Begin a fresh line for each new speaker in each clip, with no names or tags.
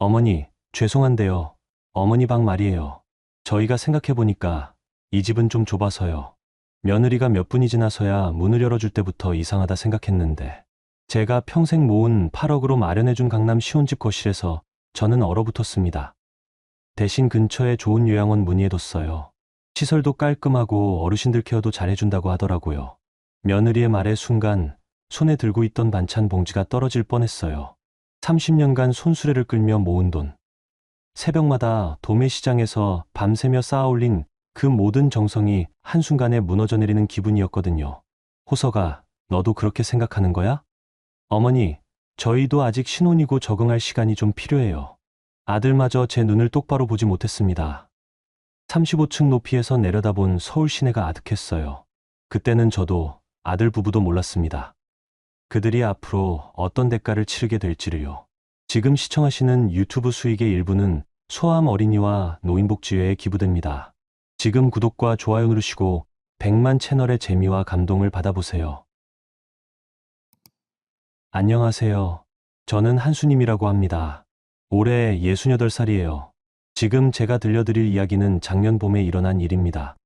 어머니, 죄송한데요. 어머니 방 말이에요. 저희가 생각해보니까 이 집은 좀 좁아서요. 며느리가 몇 분이 지나서야 문을 열어줄 때부터 이상하다 생각했는데 제가 평생 모은 8억으로 마련해준 강남 시온집 거실에서 저는 얼어붙었습니다. 대신 근처에 좋은 요양원 문의해뒀어요. 시설도 깔끔하고 어르신들 케어도 잘해준다고 하더라고요. 며느리의 말에 순간 손에 들고 있던 반찬 봉지가 떨어질 뻔했어요. 30년간 손수레를 끌며 모은 돈. 새벽마다 도매시장에서 밤새며 쌓아올린 그 모든 정성이 한순간에 무너져 내리는 기분이었거든요. 호서가, 너도 그렇게 생각하는 거야? 어머니, 저희도 아직 신혼이고 적응할 시간이 좀 필요해요. 아들마저 제 눈을 똑바로 보지 못했습니다. 35층 높이에서 내려다본 서울 시내가 아득했어요. 그때는 저도 아들 부부도 몰랐습니다. 그들이 앞으로 어떤 대가를 치르게 될지를요. 지금 시청하시는 유튜브 수익의 일부는 소아암 어린이와 노인복지회에 기부됩니다. 지금 구독과 좋아요 누르시고 100만 채널의 재미와 감동을 받아보세요. 안녕하세요. 저는 한수님이라고 합니다. 올해 68살이에요. 지금 제가 들려드릴 이야기는 작년 봄에 일어난 일입니다.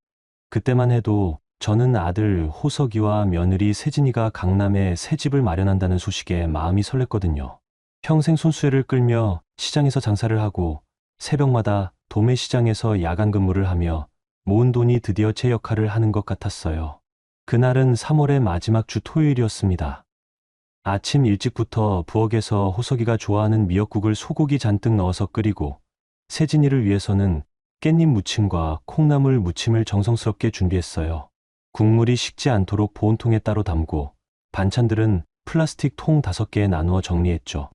그때만 해도 저는 아들 호석이와 며느리 세진이가 강남에 새 집을 마련한다는 소식에 마음이 설렜거든요. 평생 손수레를 끌며 시장에서 장사를 하고 새벽마다 도매시장에서 야간 근무를 하며 모은 돈이 드디어 제 역할을 하는 것 같았어요. 그날은 3월의 마지막 주 토요일이었습니다. 아침 일찍부터 부엌에서 호석이가 좋아하는 미역국을 소고기 잔뜩 넣어서 끓이고 세진이를 위해서는 깻잎 무침과 콩나물 무침을 정성스럽게 준비했어요. 국물이 식지 않도록 보온통에 따로 담고 반찬들은 플라스틱 통 5개에 나누어 정리했죠.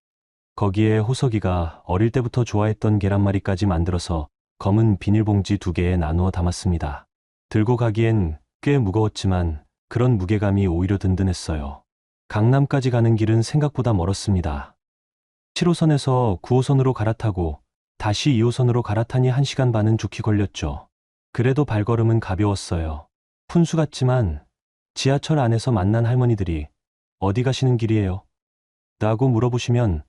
거기에 호석이가 어릴 때부터 좋아했던 계란말이까지 만들어서 검은 비닐봉지 2개에 나누어 담았습니다. 들고 가기엔 꽤 무거웠지만 그런 무게감이 오히려 든든했어요. 강남까지 가는 길은 생각보다 멀었습니다. 7호선에서 9호선으로 갈아타고 다시 2호선으로 갈아타니 1시간 반은 좋게 걸렸죠. 그래도 발걸음은 가벼웠어요. 푼수 같지만 지하철 안에서 만난 할머니들이 어디 가시는 길이에요? 라고 물어보시면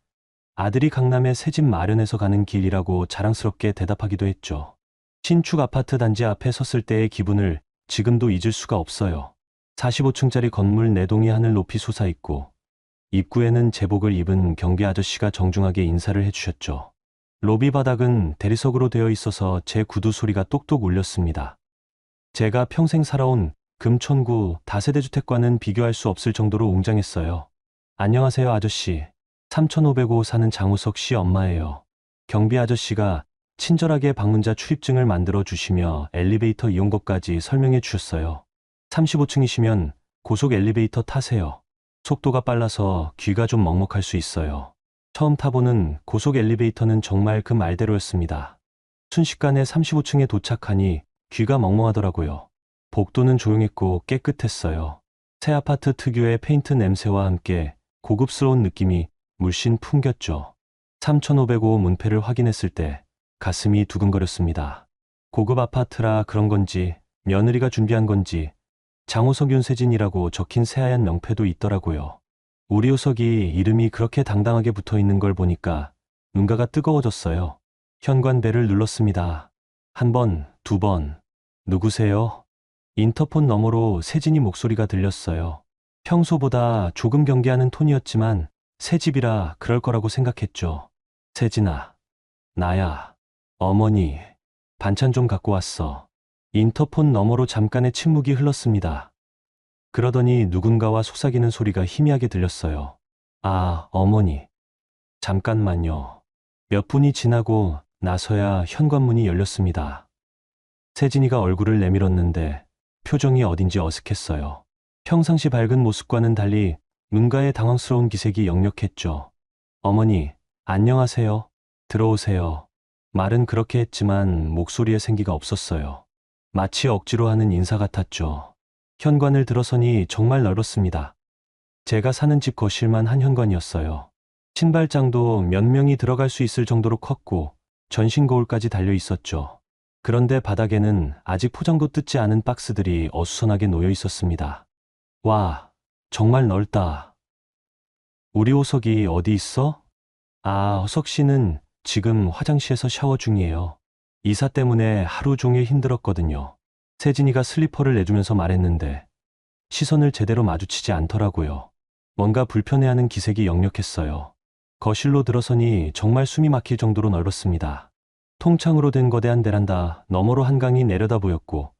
아들이 강남에 새 집 마련해서 가는 길이라고 자랑스럽게 대답하기도 했죠. 신축 아파트 단지 앞에 섰을 때의 기분을 지금도 잊을 수가 없어요. 45층짜리 건물 4동이 하늘 높이 솟아있고 입구에는 제복을 입은 경비 아저씨가 정중하게 인사를 해주셨죠. 로비 바닥은 대리석으로 되어 있어서 제 구두 소리가 똑똑 울렸습니다. 제가 평생 살아온 금천구 다세대주택과는 비교할 수 없을 정도로 웅장했어요. 안녕하세요 아저씨. 3505 사는 장우석 씨 엄마예요. 경비 아저씨가 친절하게 방문자 출입증을 만들어 주시며 엘리베이터 이용법까지 설명해 주셨어요. 35층이시면 고속 엘리베이터 타세요. 속도가 빨라서 귀가 좀 먹먹할 수 있어요. 처음 타보는 고속 엘리베이터는 정말 그 말대로였습니다. 순식간에 35층에 도착하니 귀가 멍멍하더라고요. 복도는 조용했고 깨끗했어요. 새 아파트 특유의 페인트 냄새와 함께 고급스러운 느낌이 물씬 풍겼죠. 3505 문패를 확인했을 때 가슴이 두근거렸습니다. 고급 아파트라 그런 건지 며느리가 준비한 건지 장호석 윤세진이라고 적힌 새하얀 명패도 있더라고요. 우리 호석이 이름이 그렇게 당당하게 붙어있는 걸 보니까 눈가가 뜨거워졌어요. 현관벨을 눌렀습니다. 1번, 2번. 누구세요? 인터폰 너머로 세진이 목소리가 들렸어요. 평소보다 조금 경계하는 톤이었지만 새 집이라 그럴 거라고 생각했죠. 세진아, 나야. 어머니, 반찬 좀 갖고 왔어. 인터폰 너머로 잠깐의 침묵이 흘렀습니다. 그러더니 누군가와 속삭이는 소리가 희미하게 들렸어요. 아, 어머니. 잠깐만요. 몇 분이 지나고 나서야 현관문이 열렸습니다. 세진이가 얼굴을 내밀었는데 표정이 어딘지 어색했어요. 평상시 밝은 모습과는 달리 눈가에 당황스러운 기색이 역력했죠. 어머니, 안녕하세요. 들어오세요. 말은 그렇게 했지만 목소리에 생기가 없었어요. 마치 억지로 하는 인사 같았죠. 현관을 들어서니 정말 넓었습니다. 제가 사는 집 거실만 한 현관이었어요. 신발장도 몇 명이 들어갈 수 있을 정도로 컸고 전신 거울까지 달려 있었죠. 그런데 바닥에는 아직 포장도 뜯지 않은 박스들이 어수선하게 놓여 있었습니다. 와, 정말 넓다. 우리 호석이 어디 있어? 아, 호석 씨는 지금 화장실에서 샤워 중이에요. 이사 때문에 하루 종일 힘들었거든요. 세진이가 슬리퍼를 내주면서 말했는데 시선을 제대로 마주치지 않더라고요. 뭔가 불편해하는 기색이 역력했어요. 거실로 들어서니 정말 숨이 막힐 정도로 넓었습니다. 통창으로 된 거대한 베란다 너머로 한강이 내려다 보였고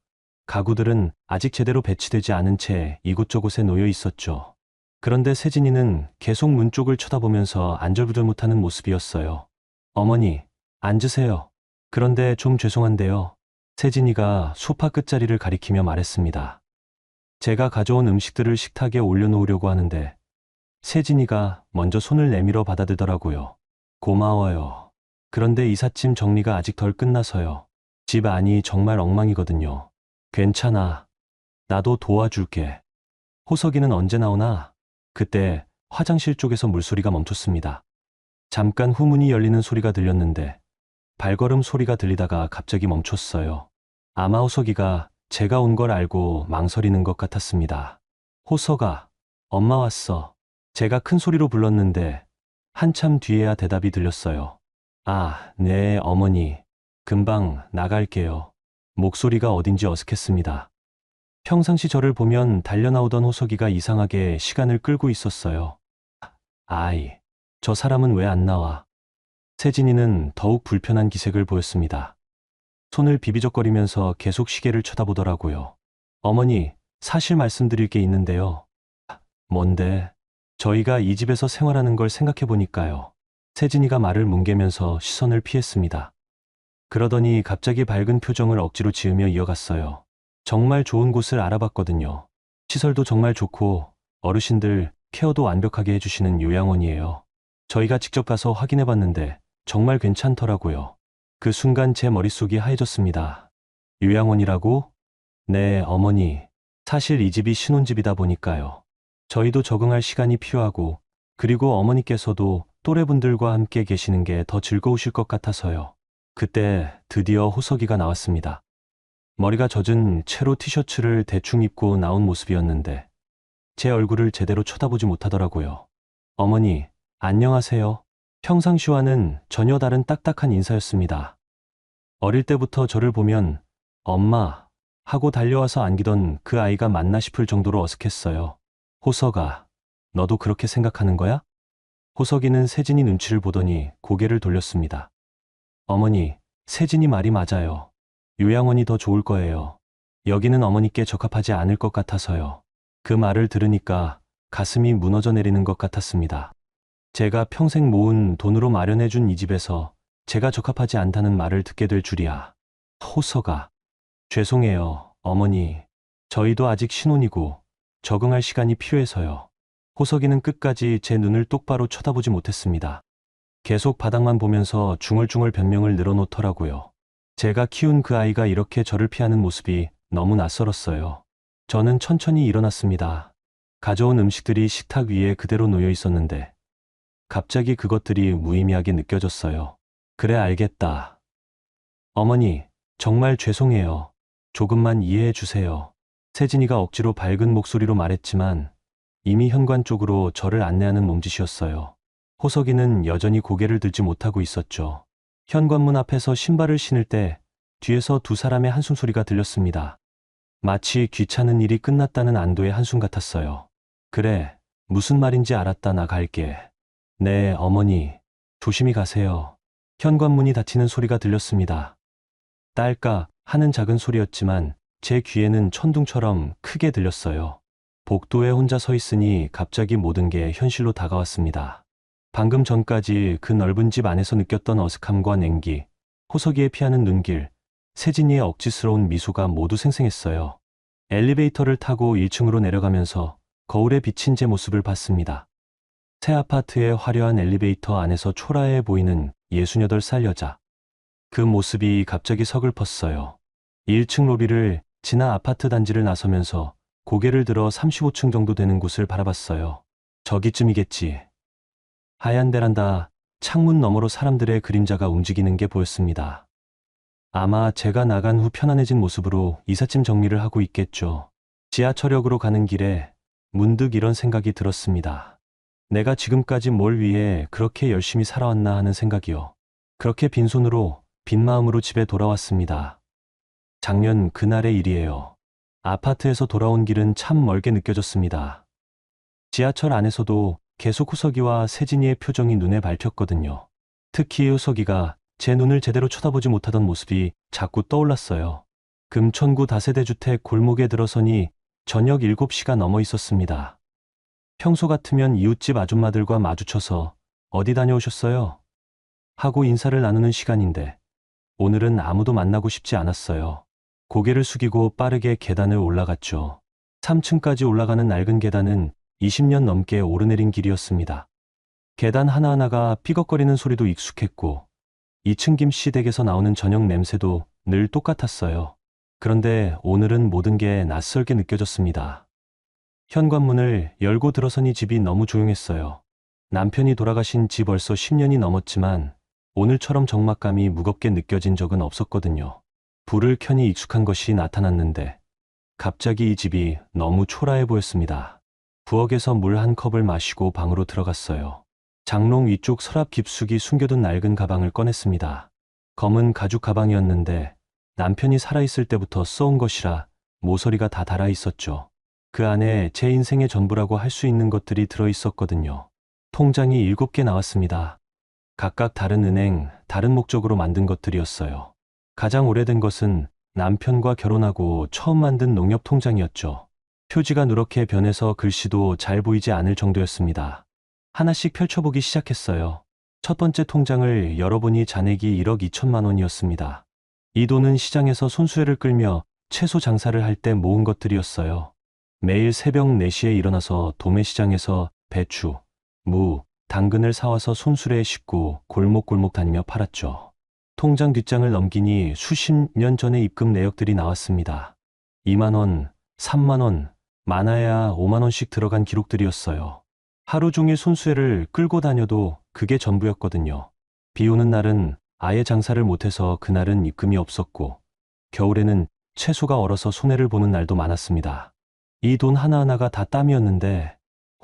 가구들은 아직 제대로 배치되지 않은 채 이곳저곳에 놓여 있었죠. 그런데 세진이는 계속 문 쪽을 쳐다보면서 안절부절 못하는 모습이었어요. 어머니, 앉으세요. 그런데 좀 죄송한데요. 세진이가 소파 끝자리를 가리키며 말했습니다. 제가 가져온 음식들을 식탁에 올려놓으려고 하는데 세진이가 먼저 손을 내밀어 받아들더라고요. 고마워요. 그런데 이삿짐 정리가 아직 덜 끝나서요. 집 안이 정말 엉망이거든요. 괜찮아. 나도 도와줄게. 호석이는 언제 나오나? 그때 화장실 쪽에서 물소리가 멈췄습니다. 잠깐 후문이 열리는 소리가 들렸는데 발걸음 소리가 들리다가 갑자기 멈췄어요. 아마 호석이가 제가 온 걸 알고 망설이는 것 같았습니다. 호석아, 엄마 왔어. 제가 큰 소리로 불렀는데 한참 뒤에야 대답이 들렸어요. 아, 네, 어머니. 금방 나갈게요. 목소리가 어딘지 어색했습니다. 평상시 저를 보면 달려나오던 호석이가 이상하게 시간을 끌고 있었어요. 아이, 저 사람은 왜 안 나와? 세진이는 더욱 불편한 기색을 보였습니다. 손을 비비적거리면서 계속 시계를 쳐다보더라고요. 어머니, 사실 말씀드릴 게 있는데요. 뭔데? 저희가 이 집에서 생활하는 걸 생각해 보니까요. 세진이가 말을 뭉개면서 시선을 피했습니다. 그러더니 갑자기 밝은 표정을 억지로 지으며 이어갔어요. 정말 좋은 곳을 알아봤거든요. 시설도 정말 좋고 어르신들 케어도 완벽하게 해주시는 요양원이에요. 저희가 직접 가서 확인해 봤는데 정말 괜찮더라고요. 그 순간 제 머릿속이 하얘졌습니다. 요양원이라고? 네, 어머니. 사실 이 집이 신혼집이다 보니까요. 저희도 적응할 시간이 필요하고 그리고 어머니께서도 또래분들과 함께 계시는 게 더 즐거우실 것 같아서요. 그때 드디어 호석이가 나왔습니다. 머리가 젖은 채로 티셔츠를 대충 입고 나온 모습이었는데 제 얼굴을 제대로 쳐다보지 못하더라고요. 어머니, 안녕하세요. 평상시와는 전혀 다른 딱딱한 인사였습니다. 어릴 때부터 저를 보면 엄마 하고 달려와서 안기던 그 아이가 맞나 싶을 정도로 어색했어요. 호석아, 너도 그렇게 생각하는 거야? 호석이는 세진이 눈치를 보더니 고개를 돌렸습니다. 어머니, 세진이 말이 맞아요. 요양원이 더 좋을 거예요. 여기는 어머니께 적합하지 않을 것 같아서요. 그 말을 들으니까 가슴이 무너져 내리는 것 같았습니다. 제가 평생 모은 돈으로 마련해준 이 집에서 제가 적합하지 않다는 말을 듣게 될 줄이야. 호석아, 죄송해요, 어머니. 저희도 아직 신혼이고 적응할 시간이 필요해서요. 호석이는 끝까지 제 눈을 똑바로 쳐다보지 못했습니다. 계속 바닥만 보면서 중얼중얼 변명을 늘어놓더라고요. 제가 키운 그 아이가 이렇게 저를 피하는 모습이 너무 낯설었어요. 저는 천천히 일어났습니다. 가져온 음식들이 식탁 위에 그대로 놓여 있었는데 갑자기 그것들이 무의미하게 느껴졌어요. 그래, 알겠다. 어머니, 정말 죄송해요. 조금만 이해해 주세요. 세진이가 억지로 밝은 목소리로 말했지만 이미 현관 쪽으로 저를 안내하는 몸짓이었어요. 호석이는 여전히 고개를 들지 못하고 있었죠. 현관문 앞에서 신발을 신을 때 뒤에서 두 사람의 한숨소리가 들렸습니다. 마치 귀찮은 일이 끝났다는 안도의 한숨 같았어요. 그래, 무슨 말인지 알았다. 나 갈게. 네, 어머니. 조심히 가세요. 현관문이 닫히는 소리가 들렸습니다. 딸까 하는 작은 소리였지만 제 귀에는 천둥처럼 크게 들렸어요. 복도에 혼자 서 있으니 갑자기 모든 게 현실로 다가왔습니다. 방금 전까지 그 넓은 집 안에서 느꼈던 어색함과 냉기, 호석이의 피하는 눈길, 세진이의 억지스러운 미소가 모두 생생했어요. 엘리베이터를 타고 1층으로 내려가면서 거울에 비친 제 모습을 봤습니다. 새 아파트의 화려한 엘리베이터 안에서 초라해 보이는 68살 여자. 그 모습이 갑자기 서글펐어요. 1층 로비를 지나 아파트 단지를 나서면서 고개를 들어 35층 정도 되는 곳을 바라봤어요. 저기쯤이겠지. 하얀 베란다, 창문 너머로 사람들의 그림자가 움직이는 게 보였습니다. 아마 제가 나간 후 편안해진 모습으로 이삿짐 정리를 하고 있겠죠. 지하철역으로 가는 길에 문득 이런 생각이 들었습니다. 내가 지금까지 뭘 위해 그렇게 열심히 살아왔나 하는 생각이요. 그렇게 빈손으로, 빈 마음으로 집에 돌아왔습니다. 작년 그날의 일이에요. 아파트에서 돌아온 길은 참 멀게 느껴졌습니다. 지하철 안에서도 계속 호석이와 세진이의 표정이 눈에 밟혔거든요. 특히 호석이가 제 눈을 제대로 쳐다보지 못하던 모습이 자꾸 떠올랐어요. 금천구 다세대주택 골목에 들어서니 저녁 7시가 넘어 있었습니다. 평소 같으면 이웃집 아줌마들과 마주쳐서 어디 다녀오셨어요? 하고 인사를 나누는 시간인데 오늘은 아무도 만나고 싶지 않았어요. 고개를 숙이고 빠르게 계단을 올라갔죠. 3층까지 올라가는 낡은 계단은 20년 넘게 오르내린 길이었습니다. 계단 하나하나가 삐걱거리는 소리도 익숙했고 2층 김씨댁에서 나오는 저녁 냄새도 늘 똑같았어요. 그런데 오늘은 모든 게 낯설게 느껴졌습니다. 현관문을 열고 들어서니 집이 너무 조용했어요. 남편이 돌아가신 지 벌써 10년이 넘었지만 오늘처럼 적막감이 무겁게 느껴진 적은 없었거든요. 불을 켜니 익숙한 것이 나타났는데 갑자기 이 집이 너무 초라해 보였습니다. 부엌에서 물 한 컵을 마시고 방으로 들어갔어요. 장롱 위쪽 서랍 깊숙이 숨겨둔 낡은 가방을 꺼냈습니다. 검은 가죽 가방이었는데 남편이 살아있을 때부터 써온 것이라 모서리가 다 달아 있었죠. 그 안에 제 인생의 전부라고 할 수 있는 것들이 들어있었거든요. 통장이 7개 나왔습니다. 각각 다른 은행, 다른 목적으로 만든 것들이었어요. 가장 오래된 것은 남편과 결혼하고 처음 만든 농협 통장이었죠. 표지가 누렇게 변해서 글씨도 잘 보이지 않을 정도였습니다. 하나씩 펼쳐보기 시작했어요. 첫 번째 통장을 열어보니 잔액이 1억 2천만 원이었습니다. 이 돈은 시장에서 손수레를 끌며 채소 장사를 할 때 모은 것들이었어요. 매일 새벽 4시에 일어나서 도매시장에서 배추, 무, 당근을 사와서 손수레에 싣고 골목골목 다니며 팔았죠. 통장 뒷장을 넘기니 수십 년 전의 입금 내역들이 나왔습니다. 2만 원, 3만 원, 많아야 5만 원씩 들어간 기록들이었어요. 하루 종일 손수레를 끌고 다녀도 그게 전부였거든요. 비 오는 날은 아예 장사를 못해서 그날은 입금이 없었고 겨울에는 채소가 얼어서 손해를 보는 날도 많았습니다. 이 돈 하나하나가 다 땀이었는데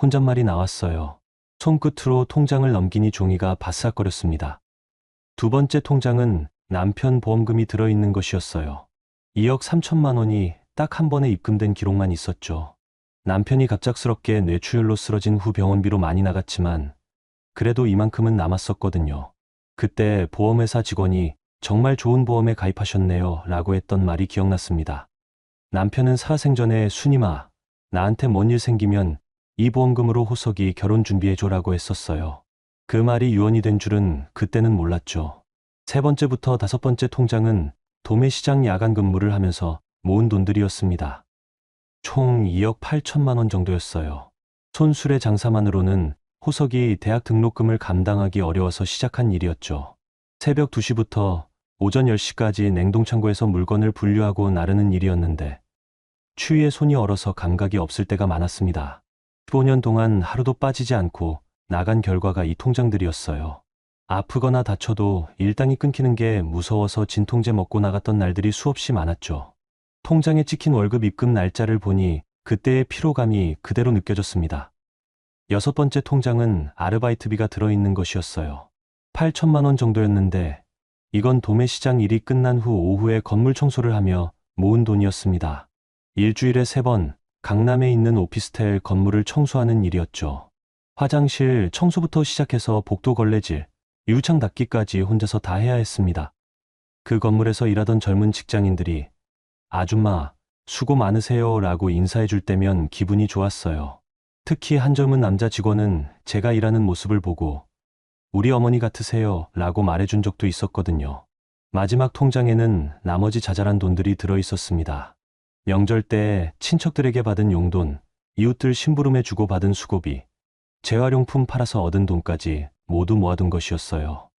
혼잣말이 나왔어요. 손끝으로 통장을 넘기니 종이가 바싹거렸습니다. 두 번째 통장은 남편 보험금이 들어있는 것이었어요. 2억 3천만 원이 딱 한 번에 입금된 기록만 있었죠. 남편이 갑작스럽게 뇌출혈로 쓰러진 후 병원비로 많이 나갔지만 그래도 이만큼은 남았었거든요. 그때 보험회사 직원이 정말 좋은 보험에 가입하셨네요 라고 했던 말이 기억났습니다. 남편은 살아생전에 순임아, 나한테 뭔 일 생기면 이 보험금으로 호석이 결혼 준비해줘라고 했었어요. 그 말이 유언이 된 줄은 그때는 몰랐죠. 세 번째부터 다섯 번째 통장은 도매시장 야간 근무를 하면서 모은 돈들이었습니다. 총 2억 8천만 원 정도였어요. 손수레 장사만으로는 호석이 대학 등록금을 감당하기 어려워서 시작한 일이었죠. 새벽 2시부터 오전 10시까지 냉동창고에서 물건을 분류하고 나르는 일이었는데 추위에 손이 얼어서 감각이 없을 때가 많았습니다. 15년 동안 하루도 빠지지 않고 나간 결과가 이 통장들이었어요. 아프거나 다쳐도 일당이 끊기는 게 무서워서 진통제 먹고 나갔던 날들이 수없이 많았죠. 통장에 찍힌 월급 입금 날짜를 보니 그때의 피로감이 그대로 느껴졌습니다. 여섯 번째 통장은 아르바이트비가 들어있는 것이었어요. 8천만 원 정도였는데 이건 도매시장 일이 끝난 후 오후에 건물 청소를 하며 모은 돈이었습니다. 일주일에 3번 강남에 있는 오피스텔 건물을 청소하는 일이었죠. 화장실 청소부터 시작해서 복도 걸레질, 유창 닦기까지 혼자서 다 해야 했습니다. 그 건물에서 일하던 젊은 직장인들이 아줌마, 수고 많으세요 라고 인사해 줄 때면 기분이 좋았어요. 특히 한 젊은 남자 직원은 제가 일하는 모습을 보고 우리 어머니 같으세요 라고 말해준 적도 있었거든요. 마지막 통장에는 나머지 자잘한 돈들이 들어있었습니다. 명절 때 친척들에게 받은 용돈, 이웃들 심부름에 주고 받은 수고비, 재활용품 팔아서 얻은 돈까지 모두 모아둔 것이었어요.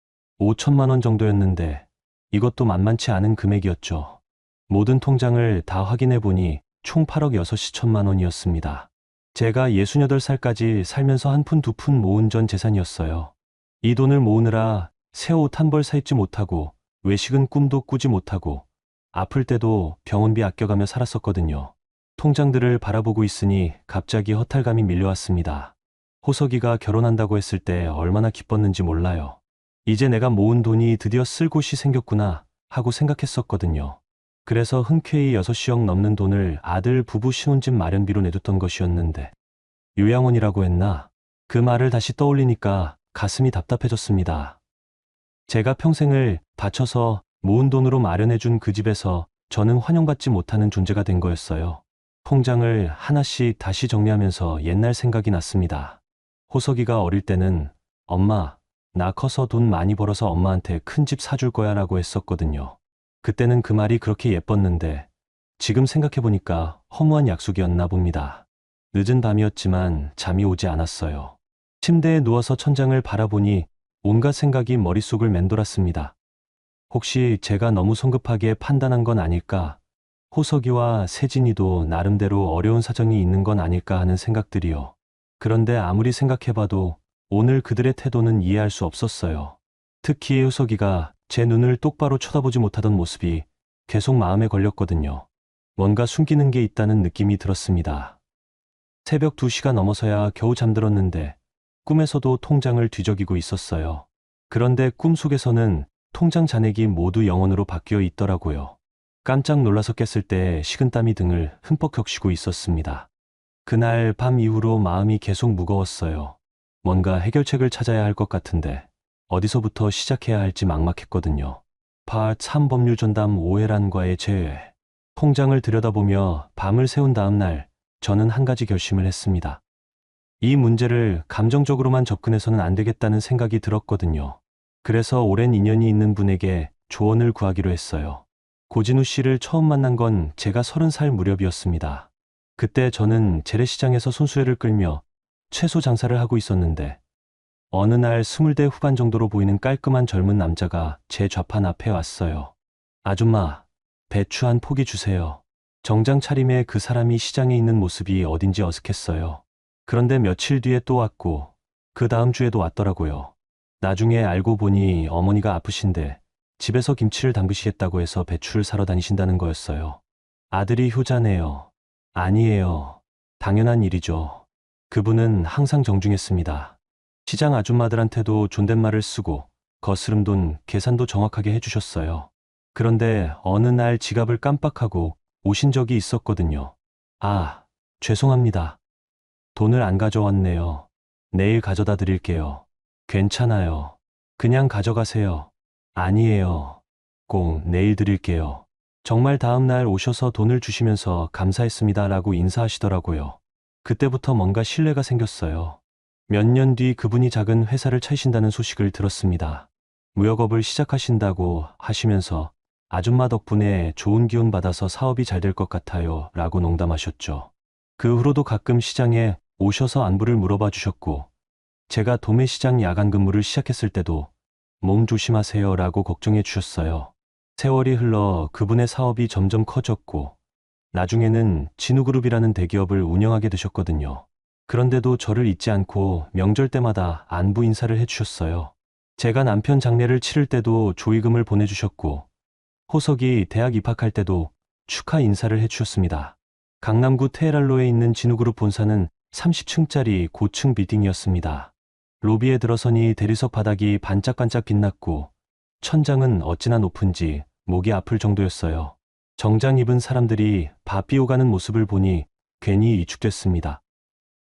5천만 원 정도였는데 이것도 만만치 않은 금액이었죠. 모든 통장을 다 확인해 보니 총 8억 6천만 원이었습니다. 제가 68살까지 살면서 한 푼 두 푼 모은 전 재산이었어요. 이 돈을 모으느라 새 옷 한 벌 사입지 못하고 외식은 꿈도 꾸지 못하고 아플 때도 병원비 아껴가며 살았었거든요. 통장들을 바라보고 있으니 갑자기 허탈감이 밀려왔습니다. 호석이가 결혼한다고 했을 때 얼마나 기뻤는지 몰라요. 이제 내가 모은 돈이 드디어 쓸 곳이 생겼구나 하고 생각했었거든요. 그래서 흔쾌히 6억씩 넘는 돈을 아들 부부 신혼집 마련비로 내줬던 것이었는데 요양원이라고 했나? 그 말을 다시 떠올리니까 가슴이 답답해졌습니다. 제가 평생을 바쳐서 모은 돈으로 마련해준 그 집에서 저는 환영받지 못하는 존재가 된 거였어요. 통장을 하나씩 다시 정리하면서 옛날 생각이 났습니다. 호석이가 어릴 때는 엄마, 나 커서 돈 많이 벌어서 엄마한테 큰 집 사줄 거야 라고 했었거든요. 그때는 그 말이 그렇게 예뻤는데 지금 생각해보니까 허무한 약속이었나 봅니다. 늦은 밤이었지만 잠이 오지 않았어요. 침대에 누워서 천장을 바라보니 온갖 생각이 머릿속을 맴돌았습니다. 혹시 제가 너무 성급하게 판단한 건 아닐까? 호석이와 세진이도 나름대로 어려운 사정이 있는 건 아닐까 하는 생각들이요. 그런데 아무리 생각해봐도 오늘 그들의 태도는 이해할 수 없었어요. 특히 호석이가 제 눈을 똑바로 쳐다보지 못하던 모습이 계속 마음에 걸렸거든요. 뭔가 숨기는 게 있다는 느낌이 들었습니다. 새벽 2시가 넘어서야 겨우 잠들었는데 꿈에서도 통장을 뒤적이고 있었어요. 그런데 꿈속에서는 통장 잔액이 모두 0원으로 바뀌어 있더라고요. 깜짝 놀라서 깼을 때 식은땀이 등을 흠뻑 적시고 있었습니다. 그날 밤 이후로 마음이 계속 무거웠어요. 뭔가 해결책을 찾아야 할 것 같은데 어디서부터 시작해야 할지 막막했거든요. 파트 3 법률전담 오해란과의 재회. 통장을 들여다보며 밤을 새운 다음 날 저는 한 가지 결심을 했습니다. 이 문제를 감정적으로만 접근해서는 안 되겠다는 생각이 들었거든요. 그래서 오랜 인연이 있는 분에게 조언을 구하기로 했어요. 고진우 씨를 처음 만난 건 제가 30살 무렵이었습니다. 그때 저는 재래시장에서 손수레를 끌며 채소 장사를 하고 있었는데 어느 날 20대 후반 정도로 보이는 깔끔한 젊은 남자가 제 좌판 앞에 왔어요. 아줌마, 배추 한 포기 주세요. 정장 차림의 그 사람이 시장에 있는 모습이 어딘지 어색했어요. 그런데 며칠 뒤에 또 왔고 그 다음 주에도 왔더라고요. 나중에 알고 보니 어머니가 아프신데 집에서 김치를 담그시겠다고 해서 배추를 사러 다니신다는 거였어요. 아들이 효자네요. 아니에요. 당연한 일이죠. 그분은 항상 정중했습니다. 시장 아줌마들한테도 존댓말을 쓰고 거스름 돈 계산도 정확하게 해주셨어요. 그런데 어느 날 지갑을 깜빡하고 오신 적이 있었거든요. 아, 죄송합니다. 돈을 안 가져왔네요. 내일 가져다 드릴게요. 괜찮아요. 그냥 가져가세요. 아니에요. 꼭 내일 드릴게요. 정말 다음 날 오셔서 돈을 주시면서 감사했습니다 라고 인사하시더라고요. 그때부터 뭔가 신뢰가 생겼어요. 몇 년 뒤 그분이 작은 회사를 차리신다는 소식을 들었습니다. 무역업을 시작하신다고 하시면서 아줌마 덕분에 좋은 기운 받아서 사업이 잘 될 것 같아요 라고 농담하셨죠. 그 후로도 가끔 시장에 오셔서 안부를 물어봐 주셨고 제가 도매시장 야간 근무를 시작했을 때도 몸 조심하세요 라고 걱정해 주셨어요. 세월이 흘러 그분의 사업이 점점 커졌고 나중에는 진우그룹이라는 대기업을 운영하게 되셨거든요. 그런데도 저를 잊지 않고 명절 때마다 안부 인사를 해주셨어요. 제가 남편 장례를 치를 때도 조의금을 보내주셨고 호석이 대학 입학할 때도 축하 인사를 해주셨습니다. 강남구 테헤랄로에 있는 진우그룹 본사는 30층짜리 고층 빌딩이었습니다. 로비에 들어서니 대리석 바닥이 반짝반짝 빛났고 천장은 어찌나 높은지 목이 아플 정도였어요. 정장 입은 사람들이 바삐오가는 모습을 보니 괜히 위축됐습니다.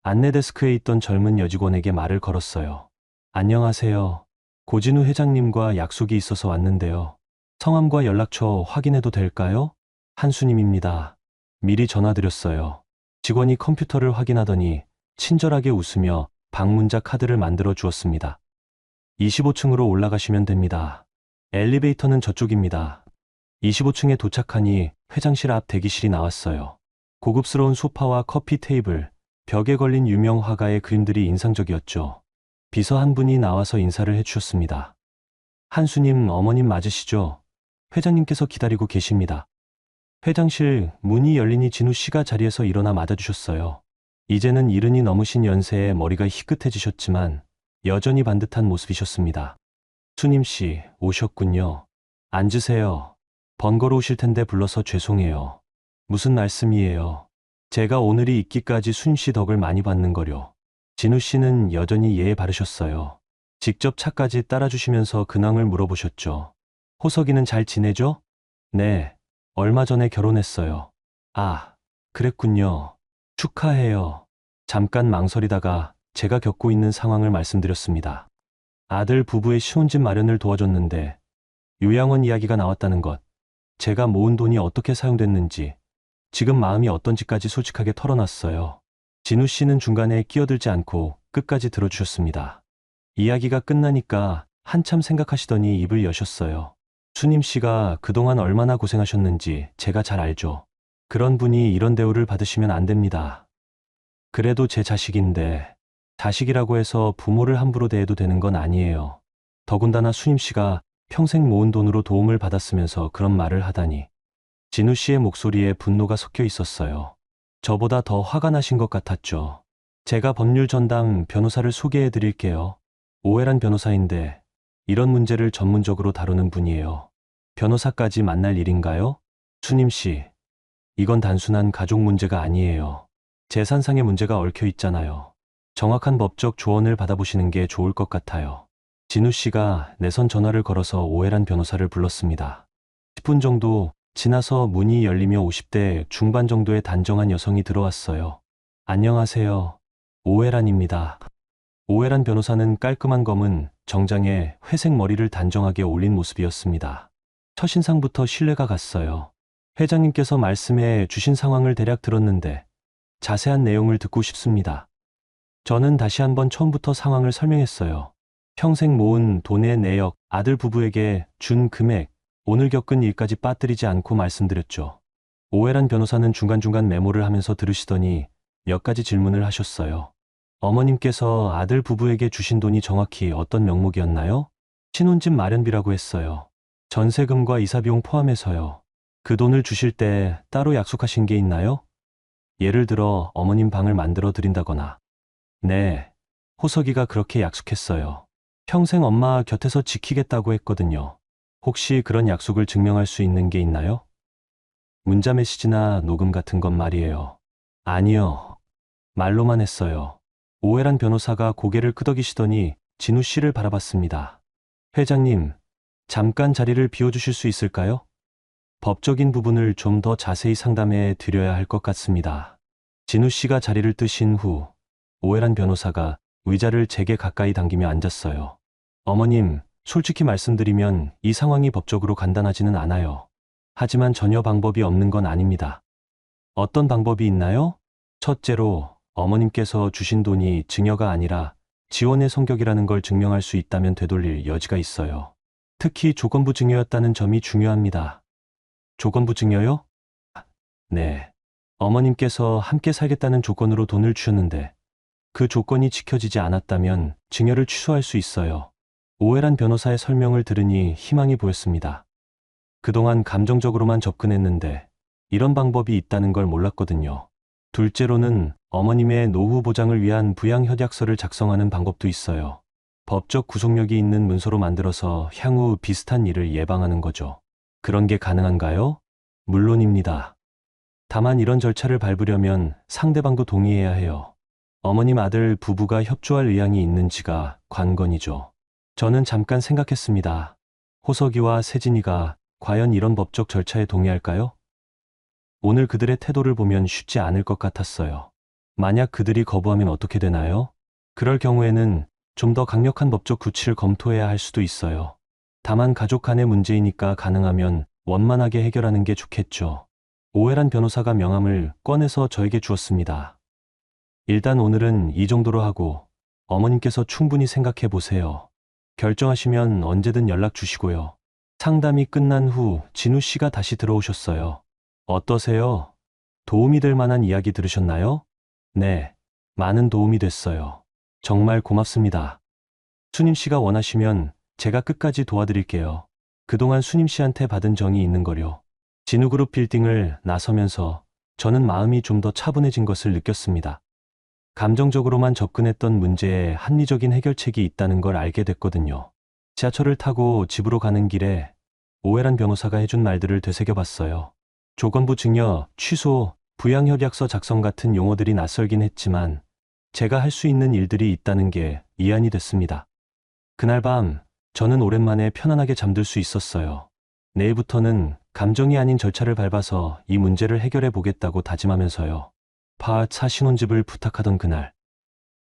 안내 데스크에 있던 젊은 여직원에게 말을 걸었어요. 안녕하세요. 고진우 회장님과 약속이 있어서 왔는데요. 성함과 연락처 확인해도 될까요? 한수님입니다. 미리 전화드렸어요. 직원이 컴퓨터를 확인하더니 친절하게 웃으며 방문자 카드를 만들어 주었습니다. 25층으로 올라가시면 됩니다. 엘리베이터는 저쪽입니다. 25층에 도착하니 회장실 앞 대기실이 나왔어요. 고급스러운 소파와 커피 테이블, 벽에 걸린 유명 화가의 그림들이 인상적이었죠. 비서 한 분이 나와서 인사를 해주셨습니다. 한수님 어머님 맞으시죠? 회장님께서 기다리고 계십니다. 회장실 문이 열리니 진우 씨가 자리에서 일어나 맞아주셨어요. 이제는 이른이 넘으신 연세에 머리가 희끗해지셨지만 여전히 반듯한 모습이셨습니다. 수님 씨 오셨군요. 앉으세요. 번거로우실 텐데 불러서 죄송해요. 무슨 말씀이에요? 제가 오늘이 있기까지 수님 씨 덕을 많이 받는 거려. 진우 씨는 여전히 예에 바르셨어요. 직접 차까지 따라주시면서 근황을 물어보셨죠. 호석이는 잘 지내죠? 네, 얼마 전에 결혼했어요. 아, 그랬군요. 축하해요. 잠깐 망설이다가 제가 겪고 있는 상황을 말씀드렸습니다. 아들 부부의 신혼집 마련을 도와줬는데 요양원 이야기가 나왔다는 것, 제가 모은 돈이 어떻게 사용됐는지, 지금 마음이 어떤지까지 솔직하게 털어놨어요. 진우 씨는 중간에 끼어들지 않고 끝까지 들어주셨습니다. 이야기가 끝나니까 한참 생각하시더니 입을 여셨어요. 수님 씨가 그동안 얼마나 고생하셨는지 제가 잘 알죠. 그런 분이 이런 대우를 받으시면 안 됩니다. 그래도 제 자식인데, 자식이라고 해서 부모를 함부로 대해도 되는 건 아니에요. 더군다나 수님 씨가 평생 모은 돈으로 도움을 받았으면서 그런 말을 하다니. 진우 씨의 목소리에 분노가 섞여 있었어요. 저보다 더 화가 나신 것 같았죠. 제가 법률 전담 변호사를 소개해 드릴게요. 오해란 변호사인데 이런 문제를 전문적으로 다루는 분이에요. 변호사까지 만날 일인가요? 수님 씨, 이건 단순한 가족 문제가 아니에요. 재산상의 문제가 얽혀 있잖아요. 정확한 법적 조언을 받아보시는 게 좋을 것 같아요. 진우 씨가 내선 전화를 걸어서 오해란 변호사를 불렀습니다. 10분 정도 지나서 문이 열리며 50대 중반 정도의 단정한 여성이 들어왔어요. 안녕하세요. 오해란입니다. 오해란 변호사는 깔끔한 검은 정장에 회색 머리를 단정하게 올린 모습이었습니다. 첫인상부터 신뢰가 갔어요. 회장님께서 말씀해 주신 상황을 대략 들었는데 자세한 내용을 듣고 싶습니다. 저는 다시 한번 처음부터 상황을 설명했어요. 평생 모은 돈의 내역, 아들 부부에게 준 금액, 오늘 겪은 일까지 빠뜨리지 않고 말씀드렸죠. 오해란 변호사는 중간중간 메모를 하면서 들으시더니 몇 가지 질문을 하셨어요. 어머님께서 아들 부부에게 주신 돈이 정확히 어떤 명목이었나요? 신혼집 마련비라고 했어요. 전세금과 이사비용 포함해서요. 그 돈을 주실 때 따로 약속하신 게 있나요? 예를 들어 어머님 방을 만들어 드린다거나. 네, 호석이가 그렇게 약속했어요. 평생 엄마 곁에서 지키겠다고 했거든요. 혹시 그런 약속을 증명할 수 있는 게 있나요? 문자 메시지나 녹음 같은 건 말이에요. 아니요. 말로만 했어요. 오해란 변호사가 고개를 끄덕이시더니 진우 씨를 바라봤습니다. 회장님, 잠깐 자리를 비워주실 수 있을까요? 법적인 부분을 좀 더 자세히 상담해 드려야 할 것 같습니다. 진우 씨가 자리를 뜨신 후 오해란 변호사가 의자를 제게 가까이 당기며 앉았어요. 어머님, 솔직히 말씀드리면 이 상황이 법적으로 간단하지는 않아요. 하지만 전혀 방법이 없는 건 아닙니다. 어떤 방법이 있나요? 첫째로 어머님께서 주신 돈이 증여가 아니라 지원의 성격이라는 걸 증명할 수 있다면 되돌릴 여지가 있어요. 특히 조건부 증여였다는 점이 중요합니다. 조건부 증여요? 네. 어머님께서 함께 살겠다는 조건으로 돈을 주셨는데 그 조건이 지켜지지 않았다면 증여를 취소할 수 있어요. 오해란 변호사의 설명을 들으니 희망이 보였습니다. 그동안 감정적으로만 접근했는데 이런 방법이 있다는 걸 몰랐거든요. 둘째로는 어머님의 노후 보장을 위한 부양협약서를 작성하는 방법도 있어요. 법적 구속력이 있는 문서로 만들어서 향후 비슷한 일을 예방하는 거죠. 그런 게 가능한가요? 물론입니다. 다만 이런 절차를 밟으려면 상대방도 동의해야 해요. 어머님 아들 부부가 협조할 의향이 있는지가 관건이죠. 저는 잠깐 생각했습니다. 호석이와 세진이가 과연 이런 법적 절차에 동의할까요? 오늘 그들의 태도를 보면 쉽지 않을 것 같았어요. 만약 그들이 거부하면 어떻게 되나요? 그럴 경우에는 좀 더 강력한 법적 조치를 검토해야 할 수도 있어요. 다만 가족 간의 문제이니까 가능하면 원만하게 해결하는 게 좋겠죠. 오해란 변호사가 명함을 꺼내서 저에게 주었습니다. 일단 오늘은 이 정도로 하고 어머님께서 충분히 생각해 보세요. 결정하시면 언제든 연락 주시고요. 상담이 끝난 후 진우 씨가 다시 들어오셨어요. 어떠세요? 도움이 될 만한 이야기 들으셨나요? 네, 많은 도움이 됐어요. 정말 고맙습니다. 수님 씨가 원하시면 제가 끝까지 도와드릴게요. 그동안 수님 씨한테 받은 정이 있는 거요. 진우그룹 빌딩을 나서면서 저는 마음이 좀 더 차분해진 것을 느꼈습니다. 감정적으로만 접근했던 문제에 합리적인 해결책이 있다는 걸 알게 됐거든요. 지하철을 타고 집으로 가는 길에 오해란 변호사가 해준 말들을 되새겨봤어요. 조건부 증여, 취소, 부양협약서 작성 같은 용어들이 낯설긴 했지만 제가 할 수 있는 일들이 있다는 게 이해이 됐습니다. 그날 밤, 저는 오랜만에 편안하게 잠들 수 있었어요. 내일부터는 감정이 아닌 절차를 밟아서 이 문제를 해결해 보겠다고 다짐하면서요. 파차 신혼집을 부탁하던 그날,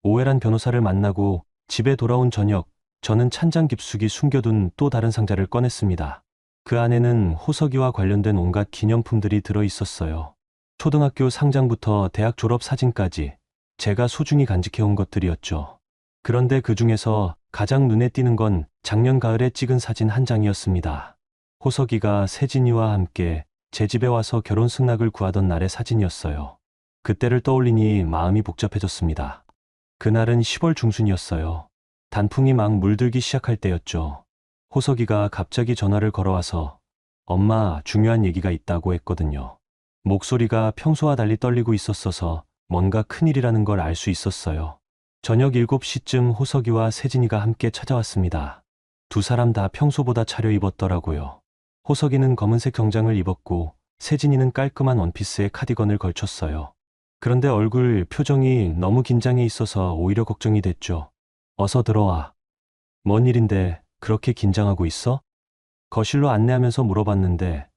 오해란 변호사를 만나고 집에 돌아온 저녁, 저는 찬장 깊숙이 숨겨둔 또 다른 상자를 꺼냈습니다. 그 안에는 호석이와 관련된 온갖 기념품들이 들어 있었어요. 초등학교 상장부터 대학 졸업 사진까지 제가 소중히 간직해온 것들이었죠. 그런데 그 중에서 가장 눈에 띄는 건 작년 가을에 찍은 사진 한 장이었습니다. 호석이가 세진이와 함께 제 집에 와서 결혼 승낙을 구하던 날의 사진이었어요. 그때를 떠올리니 마음이 복잡해졌습니다. 그날은 10월 중순이었어요. 단풍이 막 물들기 시작할 때였죠. 호석이가 갑자기 전화를 걸어와서 엄마, 중요한 얘기가 있다고 했거든요. 목소리가 평소와 달리 떨리고 있었어서 뭔가 큰일이라는 걸 알 수 있었어요. 저녁 7시쯤 호석이와 세진이가 함께 찾아왔습니다. 두 사람 다 평소보다 차려입었더라고요. 호석이는 검은색 정장을 입었고 세진이는 깔끔한 원피스에 카디건을 걸쳤어요. 그런데 얼굴 표정이 너무 긴장해 있어서 오히려 걱정이 됐죠. 어서 들어와. 뭔 일인데 그렇게 긴장하고 있어? 거실로 안내하면서 물어봤는데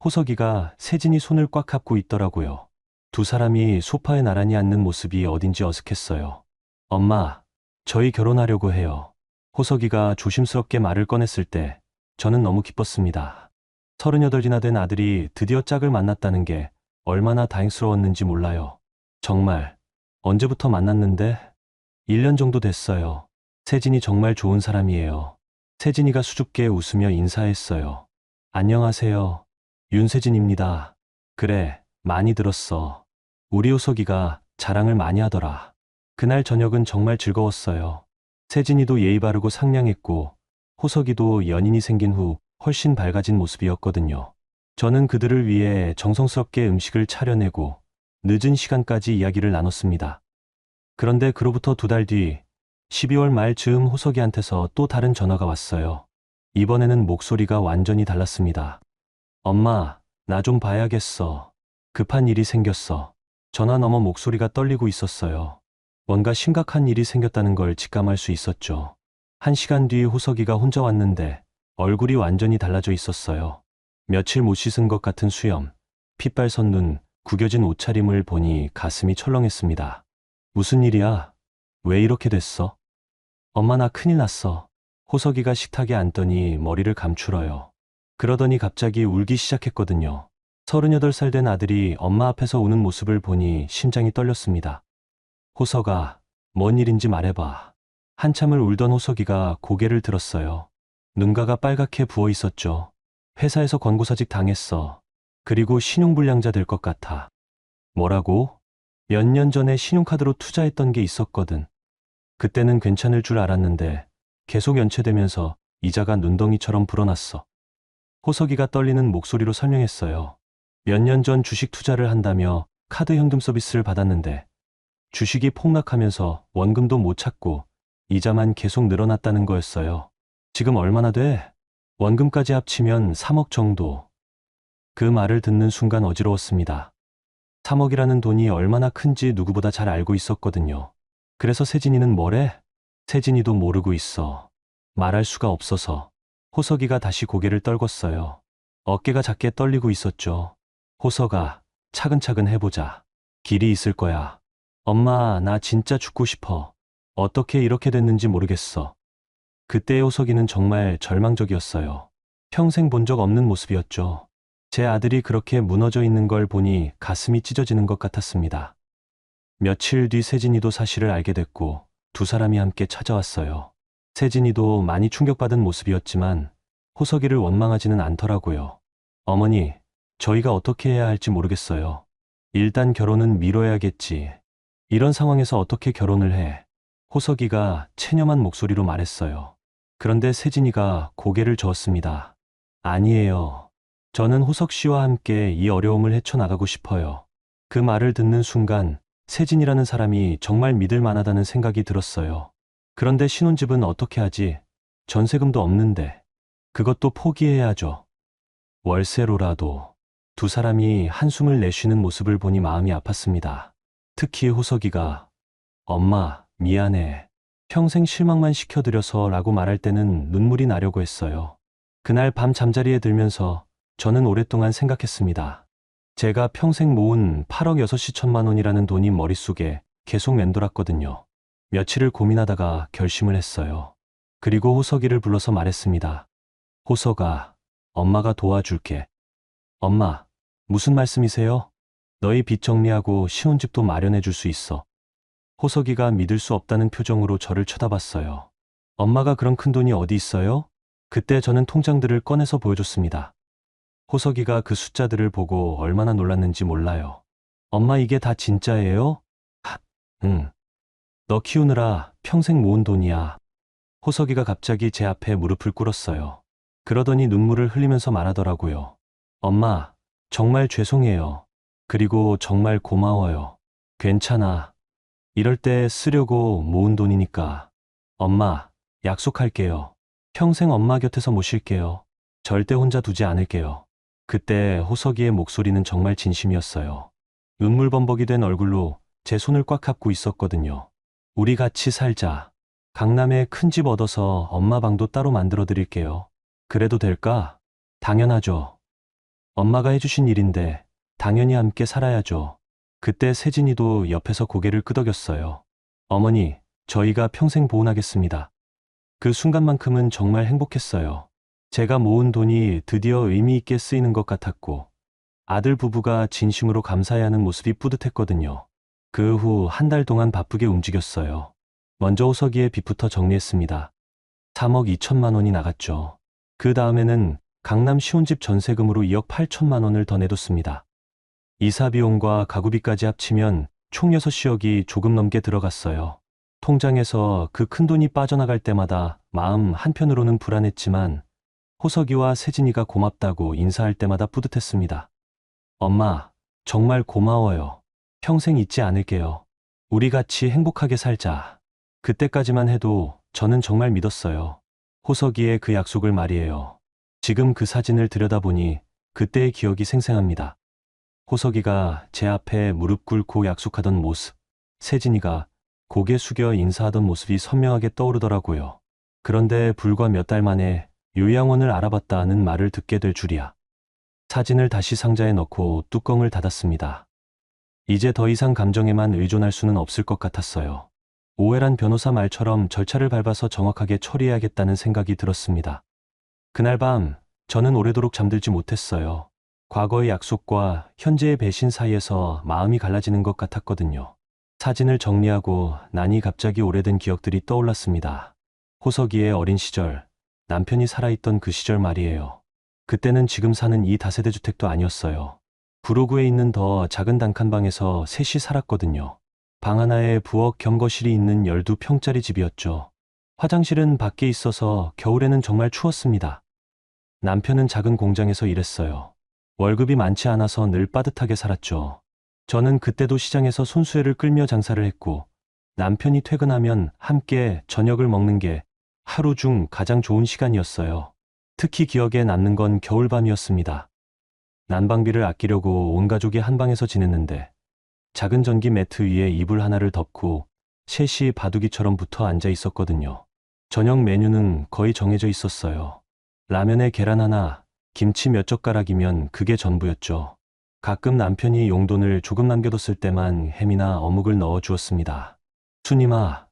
호석이가 세진이 손을 꽉 잡고 있더라고요. 두 사람이 소파에 나란히 앉는 모습이 어딘지 어색했어요. 엄마, 저희 결혼하려고 해요. 호석이가 조심스럽게 말을 꺼냈을 때 저는 너무 기뻤습니다. 38이나 된 아들이 드디어 짝을 만났다는 게 얼마나 다행스러웠는지 몰라요. 정말 언제부터 만났는데? 1년 정도 됐어요. 세진이 정말 좋은 사람이에요. 세진이가 수줍게 웃으며 인사했어요. 안녕하세요. 윤세진입니다. 그래, 많이 들었어. 우리 호석이가 자랑을 많이 하더라. 그날 저녁은 정말 즐거웠어요. 세진이도 예의 바르고 상냥했고 호석이도 연인이 생긴 후 훨씬 밝아진 모습이었거든요. 저는 그들을 위해 정성스럽게 음식을 차려내고 늦은 시간까지 이야기를 나눴습니다. 그런데 그로부터 2달 뒤 12월 말 즈음 호석이한테서 또 다른 전화가 왔어요. 이번에는 목소리가 완전히 달랐습니다. 엄마, 나 좀 봐야겠어. 급한 일이 생겼어. 전화 너머 목소리가 떨리고 있었어요. 뭔가 심각한 일이 생겼다는 걸 직감할 수 있었죠. 1시간 뒤 호석이가 혼자 왔는데 얼굴이 완전히 달라져 있었어요. 며칠 못 씻은 것 같은 수염, 핏발 선 눈, 구겨진 옷차림을 보니 가슴이 철렁했습니다. 무슨 일이야? 왜 이렇게 됐어? 엄마, 나 큰일 났어. 호석이가 식탁에 앉더니 머리를 감추어요. 그러더니 갑자기 울기 시작했거든요. 38살 된 아들이 엄마 앞에서 우는 모습을 보니 심장이 떨렸습니다. 호석아, 뭔 일인지 말해봐. 한참을 울던 호석이가 고개를 들었어요. 눈가가 빨갛게 부어 있었죠. 회사에서 권고사직 당했어. 그리고 신용불량자 될 것 같아. 뭐라고? 몇 년 전에 신용카드로 투자했던 게 있었거든. 그때는 괜찮을 줄 알았는데 계속 연체되면서 이자가 눈덩이처럼 불어났어. 호석이가 떨리는 목소리로 설명했어요. 몇 년 전 주식 투자를 한다며 카드 현금 서비스를 받았는데 주식이 폭락하면서 원금도 못 찾고 이자만 계속 늘어났다는 거였어요. 지금 얼마나 돼? 원금까지 합치면 3억 정도. 그 말을 듣는 순간 어지러웠습니다. 3억이라는 돈이 얼마나 큰지 누구보다 잘 알고 있었거든요. 그래서 세진이는 뭐래? 세진이도 모르고 있어. 말할 수가 없어서. 호석이가 다시 고개를 떨궜어요. 어깨가 작게 떨리고 있었죠. 호석아, 차근차근 해보자. 길이 있을 거야. 엄마, 나 진짜 죽고 싶어. 어떻게 이렇게 됐는지 모르겠어. 그때의 호석이는 정말 절망적이었어요. 평생 본 적 없는 모습이었죠. 제 아들이 그렇게 무너져 있는 걸 보니 가슴이 찢어지는 것 같았습니다. 며칠 뒤 세진이도 사실을 알게 됐고 두 사람이 함께 찾아왔어요. 세진이도 많이 충격받은 모습이었지만 호석이를 원망하지는 않더라고요. 어머니, 저희가 어떻게 해야 할지 모르겠어요. 일단 결혼은 미뤄야겠지. 이런 상황에서 어떻게 결혼을 해? 호석이가 체념한 목소리로 말했어요. 그런데 세진이가 고개를 저었습니다. 아니에요. 저는 호석 씨와 함께 이 어려움을 헤쳐나가고 싶어요. 그 말을 듣는 순간 세진이라는 사람이 정말 믿을 만하다는 생각이 들었어요. 그런데 신혼집은 어떻게 하지? 전세금도 없는데. 그것도 포기해야죠. 월세로라도. 두 사람이 한숨을 내쉬는 모습을 보니 마음이 아팠습니다. 특히 호석이가 엄마, 미안해. 평생 실망만 시켜드려서 라고 말할 때는 눈물이 나려고 했어요. 그날 밤 잠자리에 들면서 저는 오랫동안 생각했습니다. 제가 평생 모은 8억 6시 1천만 원이라는 돈이 머릿속에 계속 맴돌았거든요. 며칠을 고민하다가 결심을 했어요. 그리고 호석이를 불러서 말했습니다. 호석아, 엄마가 도와줄게. 엄마, 무슨 말씀이세요? 너희 빚 정리하고 신혼집도 마련해 줄 수 있어. 호석이가 믿을 수 없다는 표정으로 저를 쳐다봤어요. 엄마가 그런 큰 돈이 어디 있어요? 그때 저는 통장들을 꺼내서 보여줬습니다. 호석이가 그 숫자들을 보고 얼마나 놀랐는지 몰라요. 엄마 이게 다 진짜예요? 하, 응. 너 키우느라 평생 모은 돈이야. 호석이가 갑자기 제 앞에 무릎을 꿇었어요. 그러더니 눈물을 흘리면서 말하더라고요. 엄마, 정말 죄송해요. 그리고 정말 고마워요. 괜찮아. 이럴 때 쓰려고 모은 돈이니까. 엄마, 약속할게요. 평생 엄마 곁에서 모실게요. 절대 혼자 두지 않을게요. 그때 호석이의 목소리는 정말 진심이었어요. 눈물 범벅이 된 얼굴로 제 손을 꽉 잡고 있었거든요. 우리 같이 살자. 강남에 큰 집 얻어서 엄마 방도 따로 만들어 드릴게요. 그래도 될까? 당연하죠. 엄마가 해주신 일인데 당연히 함께 살아야죠. 그때 세진이도 옆에서 고개를 끄덕였어요. 어머니, 저희가 평생 보온하겠습니다. 그 순간만큼은 정말 행복했어요. 제가 모은 돈이 드디어 의미 있게 쓰이는 것 같았고, 아들 부부가 진심으로 감사해하는 모습이 뿌듯했거든요. 그 후 한 달 동안 바쁘게 움직였어요. 먼저 호석이의 빚부터 정리했습니다. 3억 2천만 원이 나갔죠. 그 다음에는 강남 시혼집 전세금으로 2억 8천만 원을 더 내뒀습니다. 이사 비용과 가구비까지 합치면 총 6억이 조금 넘게 들어갔어요. 통장에서 그 큰 돈이 빠져나갈 때마다 마음 한편으로는 불안했지만 호석이와 세진이가 고맙다고 인사할 때마다 뿌듯했습니다. 엄마, 정말 고마워요. 평생 잊지 않을게요. 우리 같이 행복하게 살자. 그때까지만 해도 저는 정말 믿었어요. 호석이의 그 약속을 말이에요. 지금 그 사진을 들여다보니 그때의 기억이 생생합니다. 호석이가 제 앞에 무릎 꿇고 약속하던 모습, 세진이가 고개 숙여 인사하던 모습이 선명하게 떠오르더라고요. 그런데 불과 몇 달 만에 요양원을 알아봤다는 말을 듣게 될 줄이야. 사진을 다시 상자에 넣고 뚜껑을 닫았습니다. 이제 더 이상 감정에만 의존할 수는 없을 것 같았어요. 오해란 변호사 말처럼 절차를 밟아서 정확하게 처리해야겠다는 생각이 들었습니다. 그날 밤, 저는 오래도록 잠들지 못했어요. 과거의 약속과 현재의 배신 사이에서 마음이 갈라지는 것 같았거든요. 사진을 정리하고 나니 갑자기 오래된 기억들이 떠올랐습니다. 호석이의 어린 시절, 남편이 살아있던 그 시절 말이에요. 그때는 지금 사는 이 다세대 주택도 아니었어요. 구로구에 있는 더 작은 단칸방에서 셋이 살았거든요. 방 하나에 부엌 겸 거실이 있는 12평짜리 집이었죠. 화장실은 밖에 있어서 겨울에는 정말 추웠습니다. 남편은 작은 공장에서 일했어요. 월급이 많지 않아서 늘 빠듯하게 살았죠. 저는 그때도 시장에서 손수레를 끌며 장사를 했고, 남편이 퇴근하면 함께 저녁을 먹는 게 하루 중 가장 좋은 시간이었어요. 특히 기억에 남는 건 겨울밤이었습니다. 난방비를 아끼려고 온 가족이 한 방에서 지냈는데, 작은 전기 매트 위에 이불 하나를 덮고 셋이 바둑이처럼 붙어 앉아 있었거든요. 저녁 메뉴는 거의 정해져 있었어요. 라면에 계란 하나, 김치 몇 젓가락이면 그게 전부였죠. 가끔 남편이 용돈을 조금 남겨뒀을 때만 햄이나 어묵을 넣어 주었습니다. 순임아,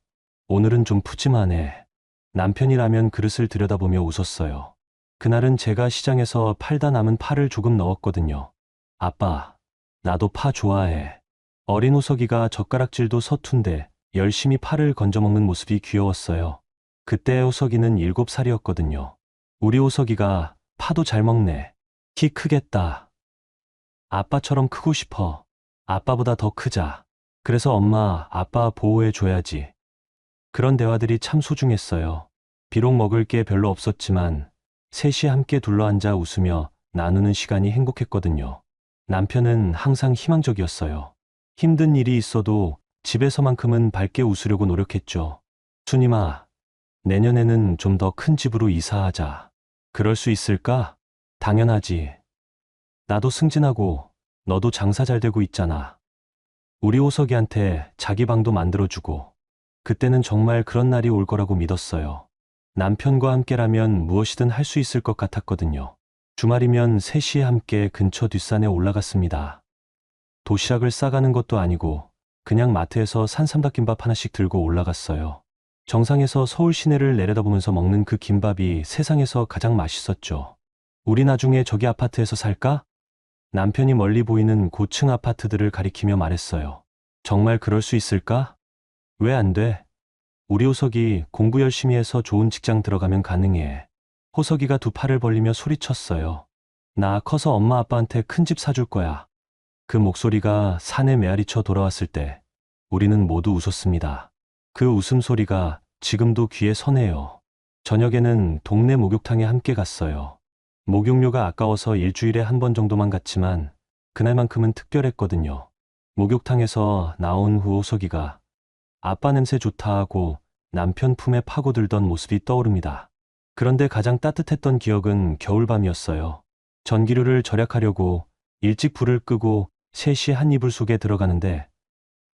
오늘은 좀 푸짐하네. 남편이 라면 그릇을 들여다보며 웃었어요. 그날은 제가 시장에서 팔다 남은 파를 조금 넣었거든요. 아빠, 나도 파 좋아해. 어린 호석이가 젓가락질도 서툰데 열심히 파를 건져 먹는 모습이 귀여웠어요. 그때 호석이는 7살이었거든요. 우리 호석이가 파도 잘 먹네. 키 크겠다. 아빠처럼 크고 싶어. 아빠보다 더 크자. 그래서 엄마, 아빠 보호해줘야지. 그런 대화들이 참 소중했어요. 비록 먹을 게 별로 없었지만 셋이 함께 둘러앉아 웃으며 나누는 시간이 행복했거든요. 남편은 항상 희망적이었어요. 힘든 일이 있어도 집에서만큼은 밝게 웃으려고 노력했죠. 순임아, 내년에는 좀 더 큰 집으로 이사하자. 그럴 수 있을까? 당연하지. 나도 승진하고 너도 장사 잘 되고 있잖아. 우리 호석이한테 자기 방도 만들어주고 그때는 정말 그런 날이 올 거라고 믿었어요. 남편과 함께라면 무엇이든 할 수 있을 것 같았거든요. 주말이면 셋이 함께 근처 뒷산에 올라갔습니다. 도시락을 싸가는 것도 아니고 그냥 마트에서 산삼닭김밥 하나씩 들고 올라갔어요. 정상에서 서울 시내를 내려다보면서 먹는 그 김밥이 세상에서 가장 맛있었죠. 우리 나중에 저기 아파트에서 살까? 남편이 멀리 보이는 고층 아파트들을 가리키며 말했어요. 정말 그럴 수 있을까? 왜 안 돼? 우리 호석이 공부 열심히 해서 좋은 직장 들어가면 가능해. 호석이가 두 팔을 벌리며 소리쳤어요. 나 커서 엄마 아빠한테 큰 집 사줄 거야. 그 목소리가 산에 메아리쳐 돌아왔을 때 우리는 모두 웃었습니다. 그 웃음소리가 지금도 귀에 서네요. 저녁에는 동네 목욕탕에 함께 갔어요. 목욕료가 아까워서 일주일에 한 번 정도만 갔지만 그날만큼은 특별했거든요. 목욕탕에서 나온 후 호석이가 아빠 냄새 좋다 하고 남편 품에 파고들던 모습이 떠오릅니다. 그런데 가장 따뜻했던 기억은 겨울밤이었어요. 전기료를 절약하려고 일찍 불을 끄고 셋이 한 이불 속에 들어가는데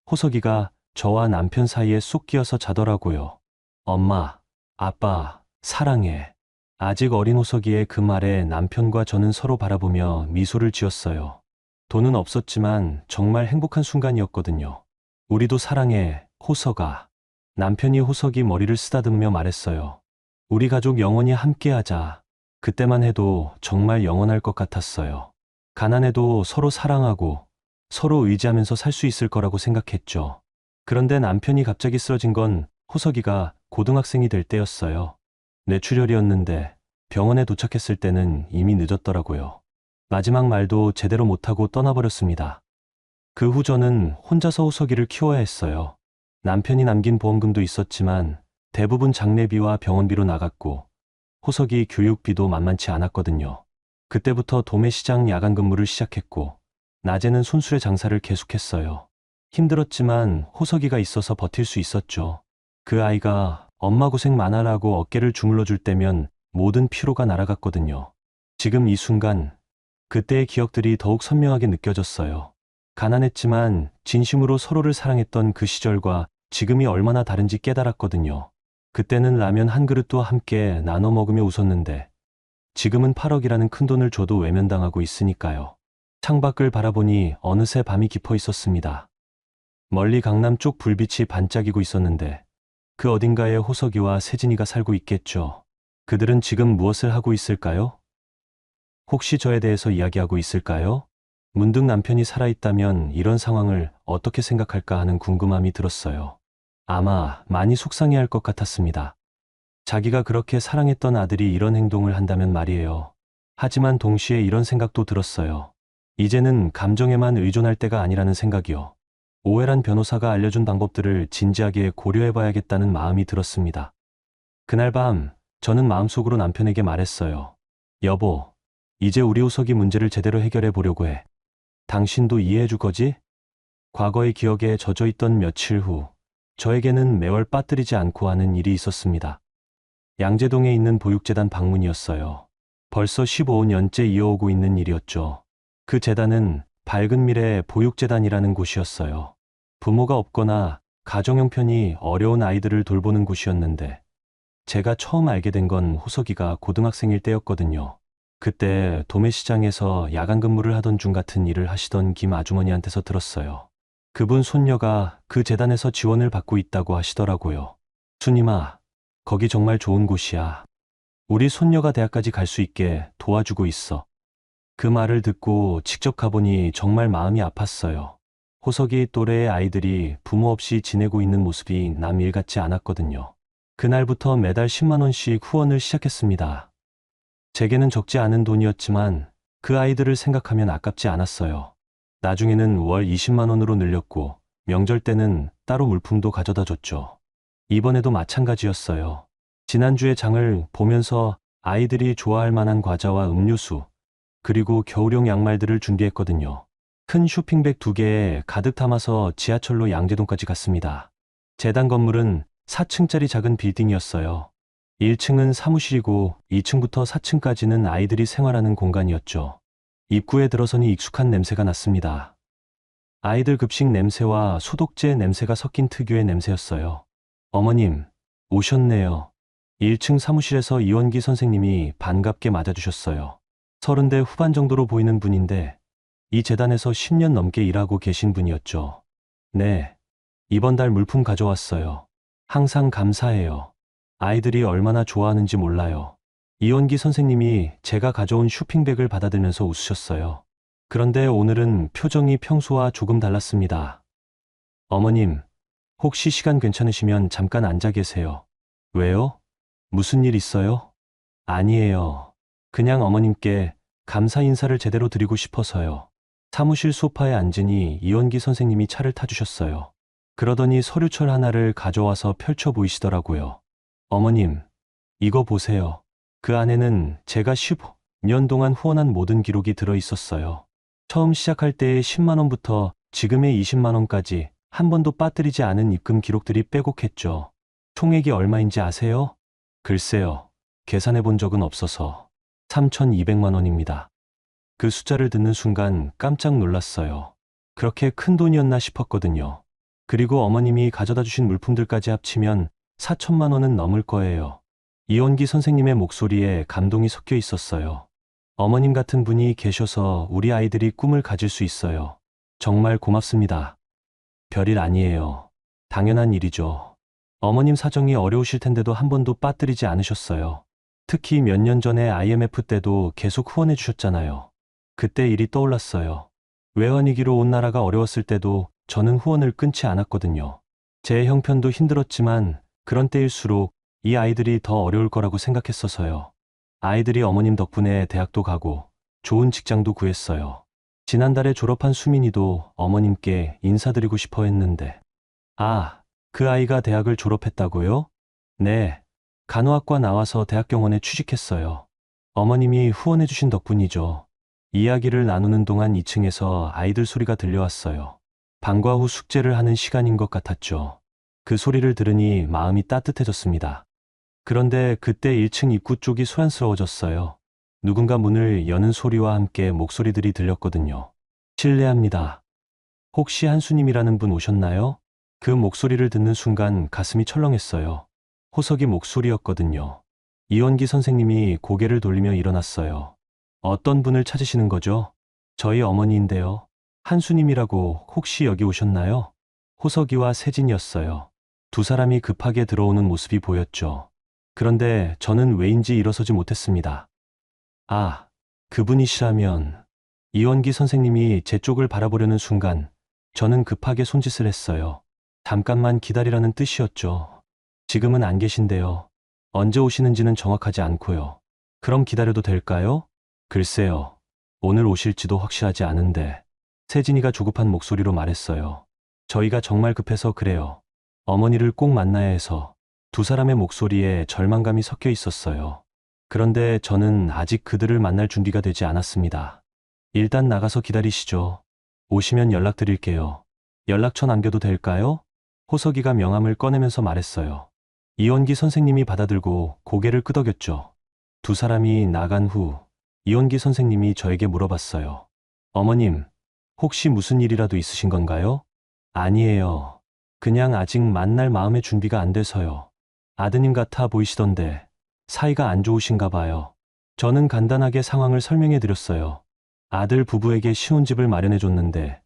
호석이가 저와 남편 사이에 쏙 끼어서 자더라고요. 엄마, 아빠, 사랑해. 아직 어린 호석이의 그 말에 남편과 저는 서로 바라보며 미소를 지었어요. 돈은 없었지만 정말 행복한 순간이었거든요. 우리도 사랑해, 호석아. 남편이 호석이 머리를 쓰다듬으며 말했어요. 우리 가족 영원히 함께하자. 그때만 해도 정말 영원할 것 같았어요. 가난해도 서로 사랑하고 서로 의지하면서 살 수 있을 거라고 생각했죠. 그런데 남편이 갑자기 쓰러진 건 호석이가 고등학생이 될 때였어요. 뇌출혈이었는데 병원에 도착했을 때는 이미 늦었더라고요. 마지막 말도 제대로 못하고 떠나버렸습니다. 그 후 저는 혼자서 호석이를 키워야 했어요. 남편이 남긴 보험금도 있었지만 대부분 장례비와 병원비로 나갔고 호석이 교육비도 만만치 않았거든요. 그때부터 도매시장 야간 근무를 시작했고 낮에는 손수레 장사를 계속했어요. 힘들었지만 호석이가 있어서 버틸 수 있었죠. 그 아이가 엄마 고생 많아라고 어깨를 주물러 줄 때면 모든 피로가 날아갔거든요. 지금 이 순간 그때의 기억들이 더욱 선명하게 느껴졌어요. 가난했지만 진심으로 서로를 사랑했던 그 시절과 지금이 얼마나 다른지 깨달았거든요. 그때는 라면 한 그릇도 함께 나눠 먹으며 웃었는데 지금은 8억이라는 큰돈을 줘도 외면당하고 있으니까요. 창밖을 바라보니 어느새 밤이 깊어 있었습니다. 멀리 강남 쪽 불빛이 반짝이고 있었는데 그 어딘가에 호석이와 세진이가 살고 있겠죠. 그들은 지금 무엇을 하고 있을까요? 혹시 저에 대해서 이야기하고 있을까요? 문득 남편이 살아있다면 이런 상황을 어떻게 생각할까 하는 궁금함이 들었어요. 아마 많이 속상해할 것 같았습니다. 자기가 그렇게 사랑했던 아들이 이런 행동을 한다면 말이에요. 하지만 동시에 이런 생각도 들었어요. 이제는 감정에만 의존할 때가 아니라는 생각이요. 오해란 변호사가 알려준 방법들을 진지하게 고려해봐야겠다는 마음이 들었습니다. 그날 밤 저는 마음속으로 남편에게 말했어요. 여보, 이제 우리 호석이 문제를 제대로 해결해 보려고 해. 당신도 이해해 줄 거지? 과거의 기억에 젖어있던 며칠 후 저에게는 매월 빠뜨리지 않고 하는 일이 있었습니다. 양재동에 있는 보육재단 방문이었어요. 벌써 15년째 이어오고 있는 일이었죠. 그 재단은 밝은 미래 보육재단이라는 곳이었어요. 부모가 없거나 가정 형편이 어려운 아이들을 돌보는 곳이었는데 제가 처음 알게 된 건 호석이가 고등학생일 때였거든요. 그때 도매시장에서 야간 근무를 하던 중 같은 일을 하시던 김 아주머니한테서 들었어요. 그분 손녀가 그 재단에서 지원을 받고 있다고 하시더라고요. 순임아, 거기 정말 좋은 곳이야. 우리 손녀가 대학까지 갈 수 있게 도와주고 있어. 그 말을 듣고 직접 가보니 정말 마음이 아팠어요. 호석이 또래의 아이들이 부모 없이 지내고 있는 모습이 남 일 같지 않았거든요. 그날부터 매달 10만 원씩 후원을 시작했습니다. 제게는 적지 않은 돈이었지만 그 아이들을 생각하면 아깝지 않았어요. 나중에는 월 20만 원으로 늘렸고 명절 때는 따로 물품도 가져다 줬죠. 이번에도 마찬가지였어요. 지난주에 장을 보면서 아이들이 좋아할 만한 과자와 음료수, 그리고 겨울용 양말들을 준비했거든요. 큰 쇼핑백 2개에 가득 담아서 지하철로 양재동까지 갔습니다. 재단 건물은 4층짜리 작은 빌딩이었어요. 1층은 사무실이고 2층부터 4층까지는 아이들이 생활하는 공간이었죠. 입구에 들어서니 익숙한 냄새가 났습니다. 아이들 급식 냄새와 소독제 냄새가 섞인 특유의 냄새였어요. 어머님, 오셨네요. 1층 사무실에서 이원기 선생님이 반갑게 맞아주셨어요. 30대 후반 정도로 보이는 분인데 이 재단에서 10년 넘게 일하고 계신 분이었죠. 네, 이번 달 물품 가져왔어요. 항상 감사해요. 아이들이 얼마나 좋아하는지 몰라요. 이원기 선생님이 제가 가져온 쇼핑백을 받아들면서 웃으셨어요. 그런데 오늘은 표정이 평소와 조금 달랐습니다. 어머님, 혹시 시간 괜찮으시면 잠깐 앉아 계세요. 왜요? 무슨 일 있어요? 아니에요. 그냥 어머님께 감사 인사를 제대로 드리고 싶어서요. 사무실 소파에 앉으니 이원기 선생님이 차를 타주셨어요. 그러더니 서류철 하나를 가져와서 펼쳐 보이시더라고요. 어머님, 이거 보세요. 그 안에는 제가 15년 동안 후원한 모든 기록이 들어 있었어요. 처음 시작할 때의 10만 원부터 지금의 20만 원까지 한 번도 빠뜨리지 않은 입금 기록들이 빼곡했죠. 총액이 얼마인지 아세요? 글쎄요. 계산해 본 적은 없어서 3,200만 원입니다. 그 숫자를 듣는 순간 깜짝 놀랐어요. 그렇게 큰 돈이었나 싶었거든요. 그리고 어머님이 가져다 주신 물품들까지 합치면 4천만 원은 넘을 거예요. 이원기 선생님의 목소리에 감동이 섞여 있었어요. 어머님 같은 분이 계셔서 우리 아이들이 꿈을 가질 수 있어요. 정말 고맙습니다. 별일 아니에요. 당연한 일이죠. 어머님 사정이 어려우실 텐데도 한 번도 빠뜨리지 않으셨어요. 특히 몇 년 전에 IMF 때도 계속 후원해 주셨잖아요. 그때 일이 떠올랐어요. 외환위기로 온 나라가 어려웠을 때도 저는 후원을 끊지 않았거든요. 제 형편도 힘들었지만 그런 때일수록 이 아이들이 더 어려울 거라고 생각했어서요. 아이들이 어머님 덕분에 대학도 가고 좋은 직장도 구했어요. 지난달에 졸업한 수민이도 어머님께 인사드리고 싶어 했는데. 아, 그 아이가 대학을 졸업했다고요? 네. 간호학과 나와서 대학병원에 취직했어요. 어머님이 후원해주신 덕분이죠. 이야기를 나누는 동안 2층에서 아이들 소리가 들려왔어요. 방과 후 숙제를 하는 시간인 것 같았죠. 그 소리를 들으니 마음이 따뜻해졌습니다. 그런데 그때 1층 입구 쪽이 소란스러워졌어요. 누군가 문을 여는 소리와 함께 목소리들이 들렸거든요. 실례합니다. 혹시 한수님이라는 분 오셨나요? 그 목소리를 듣는 순간 가슴이 철렁했어요. 호석이 목소리였거든요. 이원기 선생님이 고개를 돌리며 일어났어요. 어떤 분을 찾으시는 거죠? 저희 어머니인데요. 한수님이라고 혹시 여기 오셨나요? 호석이와 세진이었어요. 두 사람이 급하게 들어오는 모습이 보였죠. 그런데 저는 왜인지 일어서지 못했습니다. 아, 그분이시라면. 이원기 선생님이 제 쪽을 바라보려는 순간 저는 급하게 손짓을 했어요. 잠깐만 기다리라는 뜻이었죠. 지금은 안 계신데요. 언제 오시는지는 정확하지 않고요. 그럼 기다려도 될까요? 글쎄요. 오늘 오실지도 확실하지 않은데. 세진이가 조급한 목소리로 말했어요. 저희가 정말 급해서 그래요. 어머니를 꼭 만나야 해서. 두 사람의 목소리에 절망감이 섞여 있었어요. 그런데 저는 아직 그들을 만날 준비가 되지 않았습니다. 일단 나가서 기다리시죠. 오시면 연락드릴게요. 연락처 남겨도 될까요? 호석이가 명함을 꺼내면서 말했어요. 이원기 선생님이 받아들고 고개를 끄덕였죠. 두 사람이 나간 후 이원기 선생님이 저에게 물어봤어요. 어머님, 혹시 무슨 일이라도 있으신 건가요? 아니에요. 그냥 아직 만날 마음의 준비가 안 돼서요. 아드님 같아 보이시던데 사이가 안 좋으신가 봐요. 저는 간단하게 상황을 설명해 드렸어요. 아들 부부에게 신혼집을 마련해 줬는데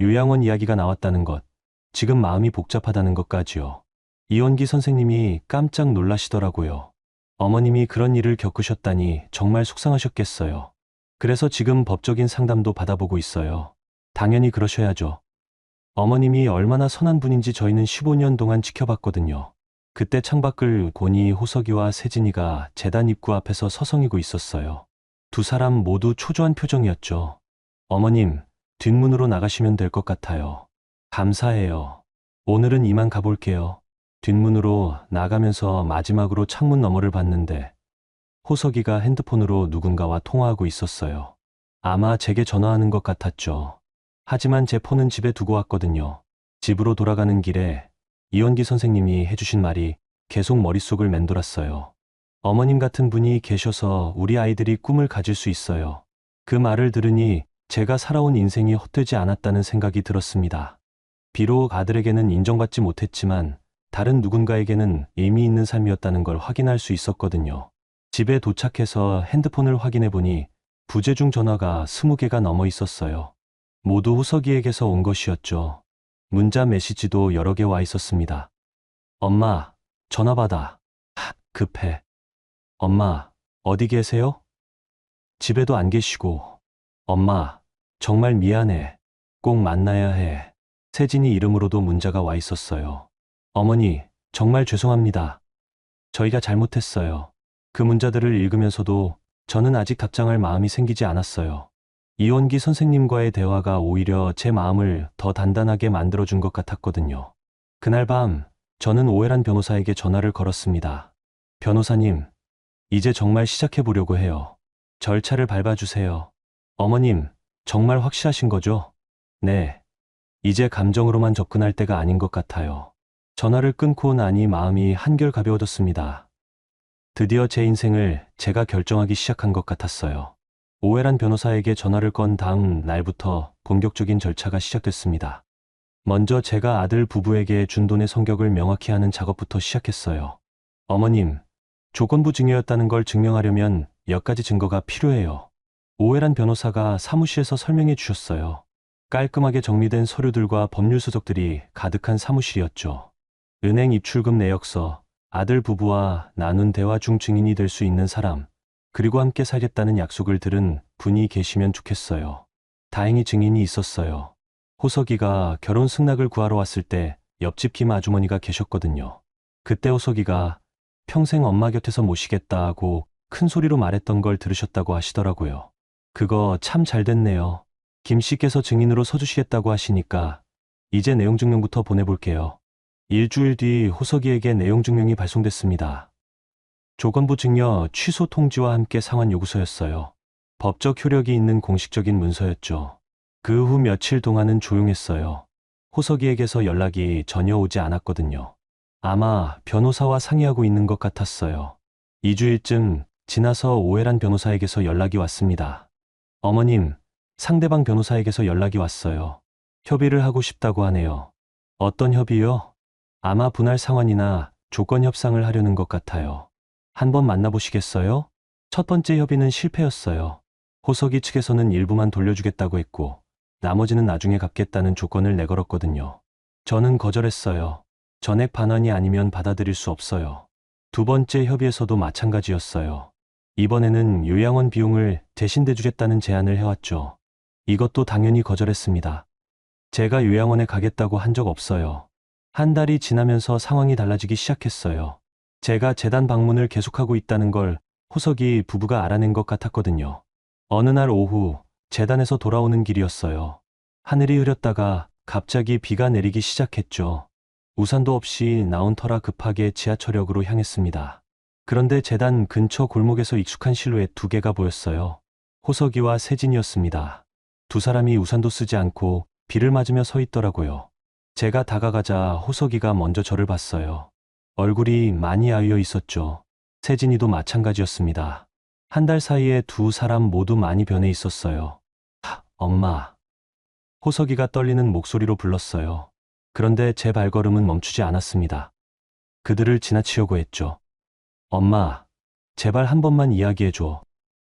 요양원 이야기가 나왔다는 것, 지금 마음이 복잡하다는 것까지요. 이원기 선생님이 깜짝 놀라시더라고요. 어머님이 그런 일을 겪으셨다니 정말 속상하셨겠어요. 그래서 지금 법적인 상담도 받아보고 있어요. 당연히 그러셔야죠. 어머님이 얼마나 선한 분인지 저희는 15년 동안 지켜봤거든요. 그때 창밖을 보니 호석이와 세진이가 재단 입구 앞에서 서성이고 있었어요. 두 사람 모두 초조한 표정이었죠. 어머님, 뒷문으로 나가시면 될 것 같아요. 감사해요. 오늘은 이만 가볼게요. 뒷문으로 나가면서 마지막으로 창문 너머를 봤는데 호석이가 핸드폰으로 누군가와 통화하고 있었어요. 아마 제게 전화하는 것 같았죠. 하지만 제 폰은 집에 두고 왔거든요. 집으로 돌아가는 길에 이원기 선생님이 해주신 말이 계속 머릿속을 맴돌았어요. 어머님 같은 분이 계셔서 우리 아이들이 꿈을 가질 수 있어요. 그 말을 들으니 제가 살아온 인생이 헛되지 않았다는 생각이 들었습니다. 비록 아들에게는 인정받지 못했지만 다른 누군가에게는 의미 있는 삶이었다는 걸 확인할 수 있었거든요. 집에 도착해서 핸드폰을 확인해 보니 부재중 전화가 20개가 넘어 있었어요. 모두 호석이에게서 온 것이었죠. 문자 메시지도 여러 개 와 있었습니다. 엄마, 전화 받아. 급해. 엄마, 어디 계세요? 집에도 안 계시고. 엄마, 정말 미안해. 꼭 만나야 해. 세진이 이름으로도 문자가 와 있었어요. 어머니, 정말 죄송합니다. 저희가 잘못했어요. 그 문자들을 읽으면서도 저는 아직 답장할 마음이 생기지 않았어요. 이원기 선생님과의 대화가 오히려 제 마음을 더 단단하게 만들어준 것 같았거든요. 그날 밤, 저는 오해란 변호사에게 전화를 걸었습니다. 변호사님, 이제 정말 시작해보려고 해요. 절차를 밟아주세요. 어머님, 정말 확실하신 거죠? 네. 이제 감정으로만 접근할 때가 아닌 것 같아요. 전화를 끊고 나니 마음이 한결 가벼워졌습니다. 드디어 제 인생을 제가 결정하기 시작한 것 같았어요. 오해란 변호사에게 전화를 건 다음 날부터 본격적인 절차가 시작됐습니다. 먼저 제가 아들 부부에게 준 돈의 성격을 명확히 하는 작업부터 시작했어요. 어머님, 조건부 증여였다는 걸 증명하려면 몇 가지 증거가 필요해요. 오해란 변호사가 사무실에서 설명해 주셨어요. 깔끔하게 정리된 서류들과 법률 서적들이 가득한 사무실이었죠. 은행 입출금 내역서, 아들 부부와 나눈 대화 중 증인이 될 수 있는 사람, 그리고 함께 살겠다는 약속을 들은 분이 계시면 좋겠어요. 다행히 증인이 있었어요. 호석이가 결혼 승낙을 구하러 왔을 때 옆집 김 아주머니가 계셨거든요. 그때 호석이가 평생 엄마 곁에서 모시겠다 하고 큰 소리로 말했던 걸 들으셨다고 하시더라고요. 그거 참 잘 됐네요. 김 씨께서 증인으로 서주시겠다고 하시니까 이제 내용 증명부터 보내볼게요. 일주일 뒤 호석이에게 내용 증명이 발송됐습니다. 조건부 증여 취소 통지와 함께 상환 요구서였어요. 법적 효력이 있는 공식적인 문서였죠. 그 후 며칠 동안은 조용했어요. 호석이에게서 연락이 전혀 오지 않았거든요. 아마 변호사와 상의하고 있는 것 같았어요. 2주일쯤 지나서 오해란 변호사에게서 연락이 왔습니다. 어머님, 상대방 변호사에게서 연락이 왔어요. 협의를 하고 싶다고 하네요. 어떤 협의요? 아마 분할 상환이나 조건 협상을 하려는 것 같아요. 한번 만나보시겠어요? 첫 번째 협의는 실패였어요. 호석이 측에서는 일부만 돌려주겠다고 했고 나머지는 나중에 갚겠다는 조건을 내걸었거든요. 저는 거절했어요. 전액 반환이 아니면 받아들일 수 없어요. 두 번째 협의에서도 마찬가지였어요. 이번에는 요양원 비용을 대신 대주겠다는 제안을 해왔죠. 이것도 당연히 거절했습니다. 제가 요양원에 가겠다고 한 적 없어요. 한 달이 지나면서 상황이 달라지기 시작했어요. 제가 재단 방문을 계속하고 있다는 걸 호석이 부부가 알아낸 것 같았거든요. 어느 날 오후 재단에서 돌아오는 길이었어요. 하늘이 흐렸다가 갑자기 비가 내리기 시작했죠. 우산도 없이 나온 터라 급하게 지하철역으로 향했습니다. 그런데 재단 근처 골목에서 익숙한 실루엣 두 개가 보였어요. 호석이와 세진이었습니다. 두 사람이 우산도 쓰지 않고 비를 맞으며 서 있더라고요. 제가 다가가자 호석이가 먼저 저를 봤어요. 얼굴이 많이 아위어 있었죠. 세진이도 마찬가지였습니다. 한 달 사이에 두 사람 모두 많이 변해 있었어요. 엄마. 호석이가 떨리는 목소리로 불렀어요. 그런데 제 발걸음은 멈추지 않았습니다. 그들을 지나치려고 했죠. 엄마, 제발 한 번만 이야기해줘.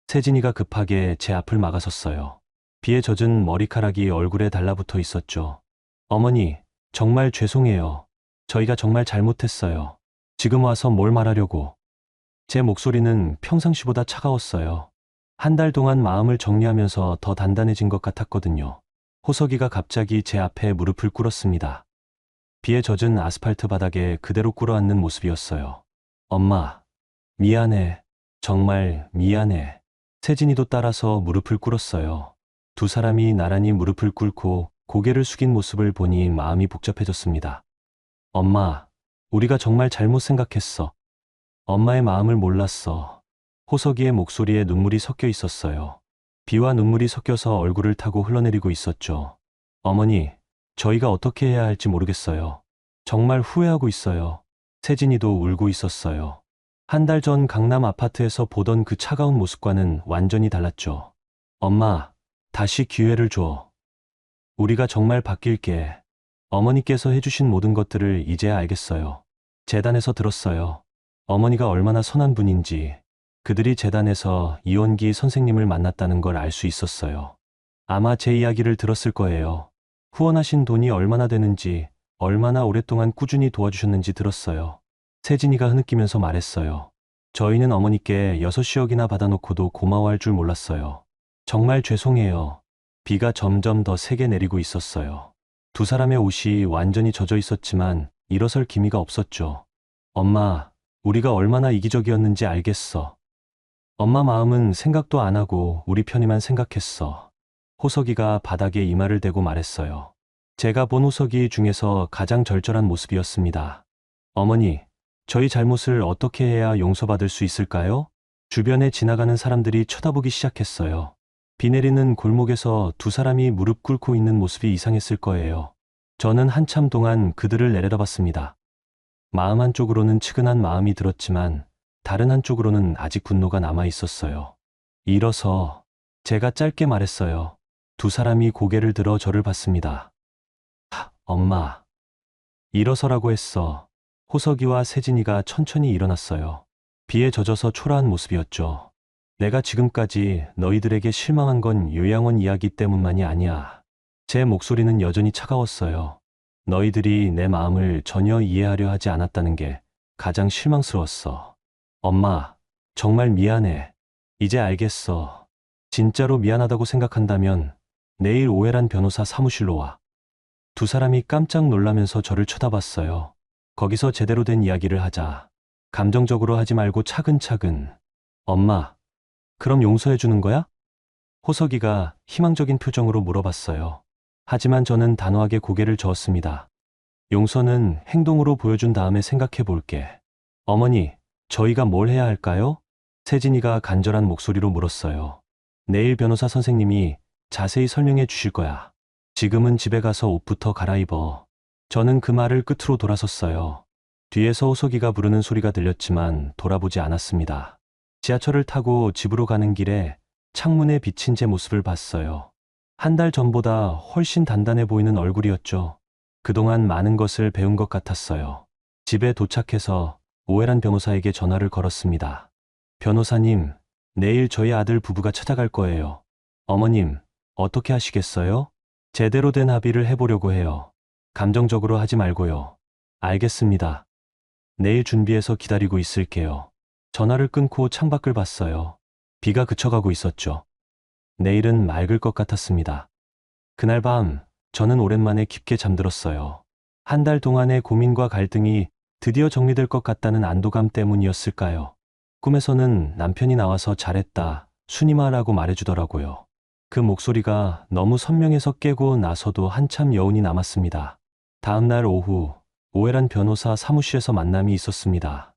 세진이가 급하게 제 앞을 막아섰어요. 비에 젖은 머리카락이 얼굴에 달라붙어 있었죠. 어머니, 정말 죄송해요. 저희가 정말 잘못했어요. 지금 와서 뭘 말하려고. 제 목소리는 평상시보다 차가웠어요. 한 달 동안 마음을 정리하면서 더 단단해진 것 같았거든요. 호석이가 갑자기 제 앞에 무릎을 꿇었습니다. 비에 젖은 아스팔트 바닥에 그대로 꿇어앉는 모습이었어요. 엄마, 미안해. 정말 미안해. 세진이도 따라서 무릎을 꿇었어요. 두 사람이 나란히 무릎을 꿇고 고개를 숙인 모습을 보니 마음이 복잡해졌습니다. 엄마, 우리가 정말 잘못 생각했어. 엄마의 마음을 몰랐어. 호석이의 목소리에 눈물이 섞여 있었어요. 비와 눈물이 섞여서 얼굴을 타고 흘러내리고 있었죠. 어머니, 저희가 어떻게 해야 할지 모르겠어요. 정말 후회하고 있어요. 세진이도 울고 있었어요. 한 달 전 강남 아파트에서 보던 그 차가운 모습과는 완전히 달랐죠. 엄마, 다시 기회를 줘. 우리가 정말 바뀔게. 어머니께서 해주신 모든 것들을 이제야 알겠어요. 재단에서 들었어요. 어머니가 얼마나 선한 분인지, 그들이 재단에서 이원기 선생님을 만났다는 걸 알 수 있었어요. 아마 제 이야기를 들었을 거예요. 후원하신 돈이 얼마나 되는지, 얼마나 오랫동안 꾸준히 도와주셨는지 들었어요. 세진이가 흐느끼면서 말했어요. 저희는 어머니께 6억이나 받아놓고도 고마워할 줄 몰랐어요. 정말 죄송해요. 비가 점점 더 세게 내리고 있었어요. 두 사람의 옷이 완전히 젖어 있었지만 일어설 기미가 없었죠. 엄마, 우리가 얼마나 이기적이었는지 알겠어. 엄마 마음은 생각도 안 하고 우리 편이만 생각했어. 호석이가 바닥에 이마를 대고 말했어요. 제가 본 호석이 중에서 가장 절절한 모습이었습니다. 어머니, 저희 잘못을 어떻게 해야 용서받을 수 있을까요? 주변에 지나가는 사람들이 쳐다보기 시작했어요. 비 내리는 골목에서 두 사람이 무릎 꿇고 있는 모습이 이상했을 거예요. 저는 한참 동안 그들을 내려다봤습니다. 마음 한쪽으로는 측은한 마음이 들었지만 다른 한쪽으로는 아직 분노가 남아 있었어요. 일어서 제가 짧게 말했어요. 두 사람이 고개를 들어 저를 봤습니다. 엄마. 일어서라고 했어. 호석이와 세진이가 천천히 일어났어요. 비에 젖어서 초라한 모습이었죠. 내가 지금까지 너희들에게 실망한 건 요양원 이야기 때문만이 아니야. 제 목소리는 여전히 차가웠어요. 너희들이 내 마음을 전혀 이해하려 하지 않았다는 게 가장 실망스러웠어. 엄마, 정말 미안해. 이제 알겠어. 진짜로 미안하다고 생각한다면 내일 오해란 변호사 사무실로 와. 두 사람이 깜짝 놀라면서 저를 쳐다봤어요. 거기서 제대로 된 이야기를 하자. 감정적으로 하지 말고 차근차근. 엄마, 그럼 용서해 주는 거야? 호석이가 희망적인 표정으로 물어봤어요. 하지만 저는 단호하게 고개를 저었습니다. 용서는 행동으로 보여준 다음에 생각해 볼게. 어머니, 저희가 뭘 해야 할까요? 세진이가 간절한 목소리로 물었어요. 내일 변호사 선생님이 자세히 설명해 주실 거야. 지금은 집에 가서 옷부터 갈아입어. 저는 그 말을 끝으로 돌아섰어요. 뒤에서 호석이가 부르는 소리가 들렸지만 돌아보지 않았습니다. 지하철을 타고 집으로 가는 길에 창문에 비친 제 모습을 봤어요. 한 달 전보다 훨씬 단단해 보이는 얼굴이었죠. 그동안 많은 것을 배운 것 같았어요. 집에 도착해서 오해란 변호사에게 전화를 걸었습니다. 변호사님, 내일 저희 아들 부부가 찾아갈 거예요. 어머님, 어떻게 하시겠어요? 제대로 된 합의를 해보려고 해요. 감정적으로 하지 말고요. 알겠습니다. 내일 준비해서 기다리고 있을게요. 전화를 끊고 창밖을 봤어요. 비가 그쳐가고 있었죠. 내일은 맑을 것 같았습니다. 그날 밤, 저는 오랜만에 깊게 잠들었어요. 한 달 동안의 고민과 갈등이 드디어 정리될 것 같다는 안도감 때문이었을까요? 꿈에서는 남편이 나와서 잘했다, 순이마라고 말해주더라고요. 그 목소리가 너무 선명해서 깨고 나서도 한참 여운이 남았습니다. 다음 날 오후, 오해란 변호사 사무실에서 만남이 있었습니다.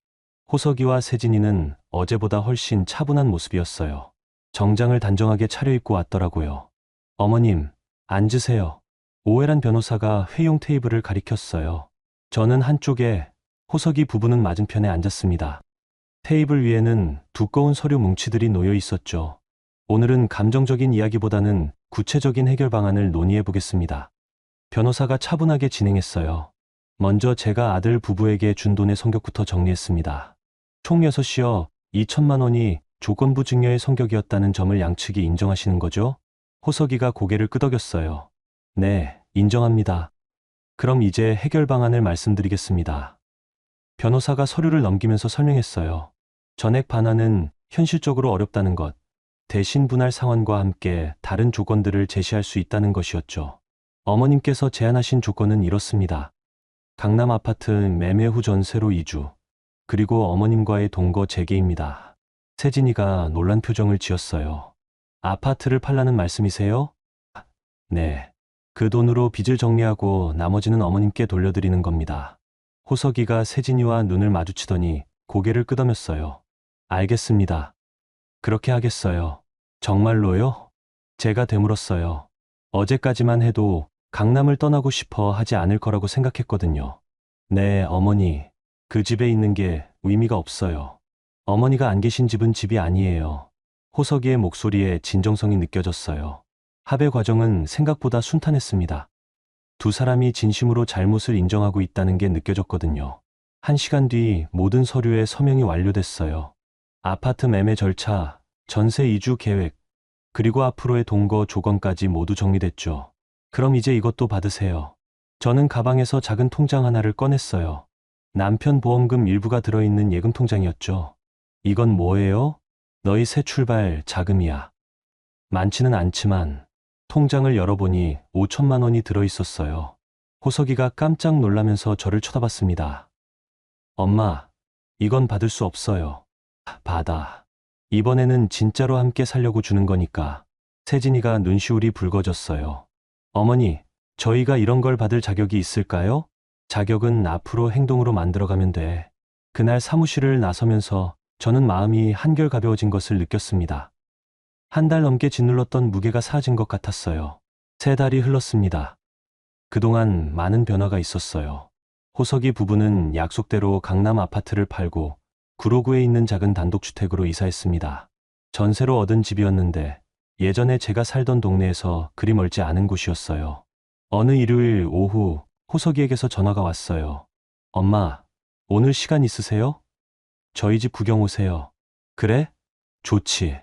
호석이와 세진이는 어제보다 훨씬 차분한 모습이었어요. 정장을 단정하게 차려입고 왔더라고요. 어머님, 앉으세요. 오해란 변호사가 회용 테이블을 가리켰어요. 저는 한쪽에, 호석이 부부는 맞은편에 앉았습니다. 테이블 위에는 두꺼운 서류 뭉치들이 놓여 있었죠. 오늘은 감정적인 이야기보다는 구체적인 해결 방안을 논의해 보겠습니다. 변호사가 차분하게 진행했어요. 먼저 제가 아들 부부에게 준 돈의 성격부터 정리했습니다. 총 6여 2천만 원이 조건부 증여의 성격이었다는 점을 양측이 인정하시는 거죠? 호석이가 고개를 끄덕였어요. 네, 인정합니다. 그럼 이제 해결 방안을 말씀드리겠습니다. 변호사가 서류를 넘기면서 설명했어요. 전액 반환은 현실적으로 어렵다는 것, 대신 분할 상환과 함께 다른 조건들을 제시할 수 있다는 것이었죠. 어머님께서 제안하신 조건은 이렇습니다. 강남 아파트 매매 후 전세로 이주, 그리고 어머님과의 동거 재개입니다. 세진이가 놀란 표정을 지었어요. 아파트를 팔라는 말씀이세요? 네. 그 돈으로 빚을 정리하고 나머지는 어머님께 돌려드리는 겁니다. 호석이가 세진이와 눈을 마주치더니 고개를 끄덕였어요. 알겠습니다. 그렇게 하겠어요. 정말로요? 제가 되물었어요. 어제까지만 해도 강남을 떠나고 싶어 하지 않을 거라고 생각했거든요. 네, 어머니. 그 집에 있는 게 의미가 없어요. 어머니가 안 계신 집은 집이 아니에요. 호석이의 목소리에 진정성이 느껴졌어요. 합의 과정은 생각보다 순탄했습니다. 두 사람이 진심으로 잘못을 인정하고 있다는 게 느껴졌거든요. 1시간 뒤 모든 서류에 서명이 완료됐어요. 아파트 매매 절차, 전세 이주 계획, 그리고 앞으로의 동거 조건까지 모두 정리됐죠. 그럼 이제 이것도 받으세요. 저는 가방에서 작은 통장 하나를 꺼냈어요. 남편 보험금 일부가 들어있는 예금 통장이었죠. 이건 뭐예요? 너희 새 출발 자금이야. 많지는 않지만 통장을 열어보니 5천만 원이 들어있었어요. 호석이가 깜짝 놀라면서 저를 쳐다봤습니다. 엄마, 이건 받을 수 없어요. 받아. 이번에는 진짜로 함께 살려고 주는 거니까. 세진이가 눈시울이 붉어졌어요. 어머니, 저희가 이런 걸 받을 자격이 있을까요? 자격은 앞으로 행동으로 만들어가면 돼. 그날 사무실을 나서면서 저는 마음이 한결 가벼워진 것을 느꼈습니다. 한 달 넘게 짓눌렀던 무게가 사라진 것 같았어요. 3달이 흘렀습니다. 그동안 많은 변화가 있었어요. 호석이 부부는 약속대로 강남 아파트를 팔고 구로구에 있는 작은 단독주택으로 이사했습니다. 전세로 얻은 집이었는데 예전에 제가 살던 동네에서 그리 멀지 않은 곳이었어요. 어느 일요일 오후 호석이에게서 전화가 왔어요. 엄마, 오늘 시간 있으세요? 저희 집 구경 오세요. 그래? 좋지.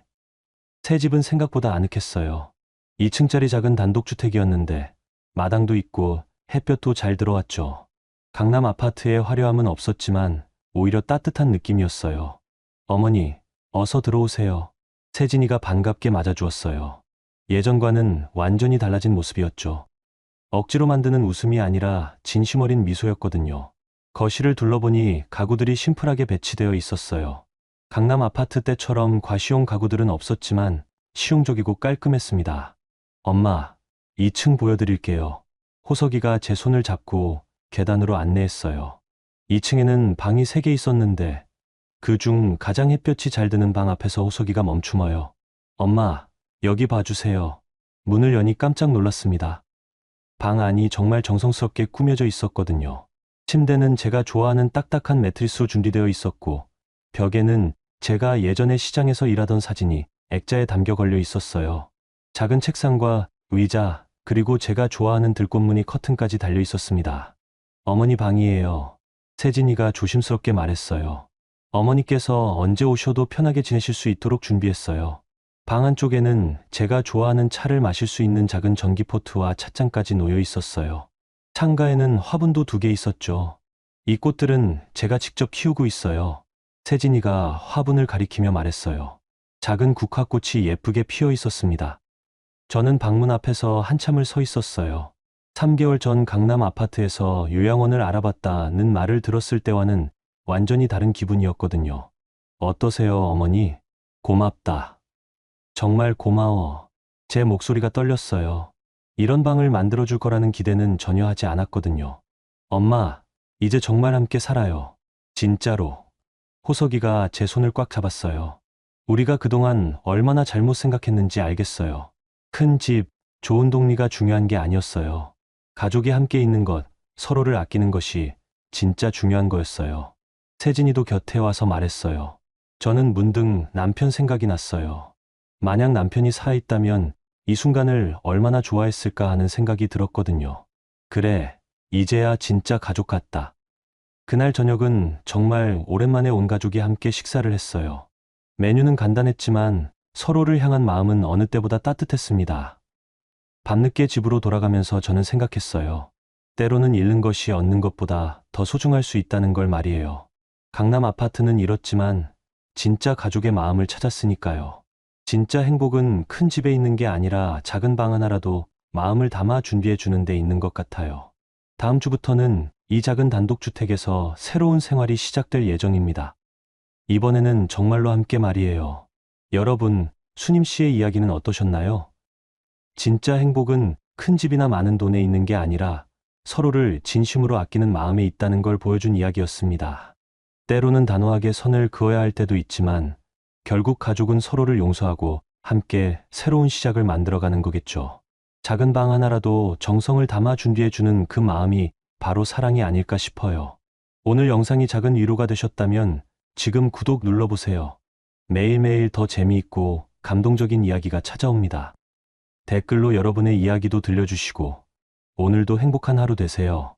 새 집은 생각보다 아늑했어요. 2층짜리 작은 단독주택이었는데 마당도 있고 햇볕도 잘 들어왔죠. 강남 아파트의 화려함은 없었지만 오히려 따뜻한 느낌이었어요. 어머니, 어서 들어오세요. 세진이가 반갑게 맞아주었어요. 예전과는 완전히 달라진 모습이었죠. 억지로 만드는 웃음이 아니라 진심 어린 미소였거든요. 거실을 둘러보니 가구들이 심플하게 배치되어 있었어요. 강남 아파트 때처럼 과시용 가구들은 없었지만 실용적이고 깔끔했습니다. 엄마, 2층 보여드릴게요. 호석이가 제 손을 잡고 계단으로 안내했어요. 2층에는 방이 3개 있었는데 그중 가장 햇볕이 잘 드는 방 앞에서 호석이가 멈춤어요. 엄마, 여기 봐주세요. 문을 여니 깜짝 놀랐습니다. 방 안이 정말 정성스럽게 꾸며져 있었거든요. 침대는 제가 좋아하는 딱딱한 매트리스로 준비되어 있었고 벽에는 제가 예전에 시장에서 일하던 사진이 액자에 담겨 걸려 있었어요. 작은 책상과 의자, 그리고 제가 좋아하는 들꽃무늬 커튼까지 달려 있었습니다. 어머니 방이에요. 세진이가 조심스럽게 말했어요. 어머니께서 언제 오셔도 편하게 지내실 수 있도록 준비했어요. 방 안쪽에는 제가 좋아하는 차를 마실 수 있는 작은 전기포트와 찻잔까지 놓여 있었어요. 창가에는 화분도 2개 있었죠. 이 꽃들은 제가 직접 키우고 있어요. 세진이가 화분을 가리키며 말했어요. 작은 국화꽃이 예쁘게 피어 있었습니다. 저는 방문 앞에서 한참을 서 있었어요. 3개월 전 강남 아파트에서 요양원을 알아봤다는 말을 들었을 때와는 완전히 다른 기분이었거든요. 어떠세요, 어머니? 고맙다. 정말 고마워. 제 목소리가 떨렸어요. 이런 방을 만들어줄 거라는 기대는 전혀 하지 않았거든요. 엄마, 이제 정말 함께 살아요. 진짜로. 호석이가 제 손을 꽉 잡았어요. 우리가 그동안 얼마나 잘못 생각했는지 알겠어요. 큰 집, 좋은 동리가 중요한 게 아니었어요. 가족이 함께 있는 것, 서로를 아끼는 것이 진짜 중요한 거였어요. 세진이도 곁에 와서 말했어요. 저는 문득 남편 생각이 났어요. 만약 남편이 살아있다면 이 순간을 얼마나 좋아했을까 하는 생각이 들었거든요. 그래, 이제야 진짜 가족 같다. 그날 저녁은 정말 오랜만에 온 가족이 함께 식사를 했어요. 메뉴는 간단했지만 서로를 향한 마음은 어느 때보다 따뜻했습니다. 밤늦게 집으로 돌아가면서 저는 생각했어요. 때로는 잃는 것이 얻는 것보다 더 소중할 수 있다는 걸 말이에요. 강남 아파트는 잃었지만 진짜 가족의 마음을 찾았으니까요. 진짜 행복은 큰 집에 있는 게 아니라 작은 방 하나라도 마음을 담아 준비해 주는 데 있는 것 같아요. 다음 주부터는 이 작은 단독주택에서 새로운 생활이 시작될 예정입니다. 이번에는 정말로 함께 말이에요. 여러분, 수님 씨의 이야기는 어떠셨나요? 진짜 행복은 큰 집이나 많은 돈에 있는 게 아니라 서로를 진심으로 아끼는 마음에 있다는 걸 보여준 이야기였습니다. 때로는 단호하게 선을 그어야 할 때도 있지만 결국 가족은 서로를 용서하고 함께 새로운 시작을 만들어가는 거겠죠. 작은 방 하나라도 정성을 담아 준비해주는 그 마음이 바로 사랑이 아닐까 싶어요. 오늘 영상이 작은 위로가 되셨다면 지금 구독 눌러보세요. 매일매일 더 재미있고 감동적인 이야기가 찾아옵니다. 댓글로 여러분의 이야기도 들려주시고 오늘도 행복한 하루 되세요.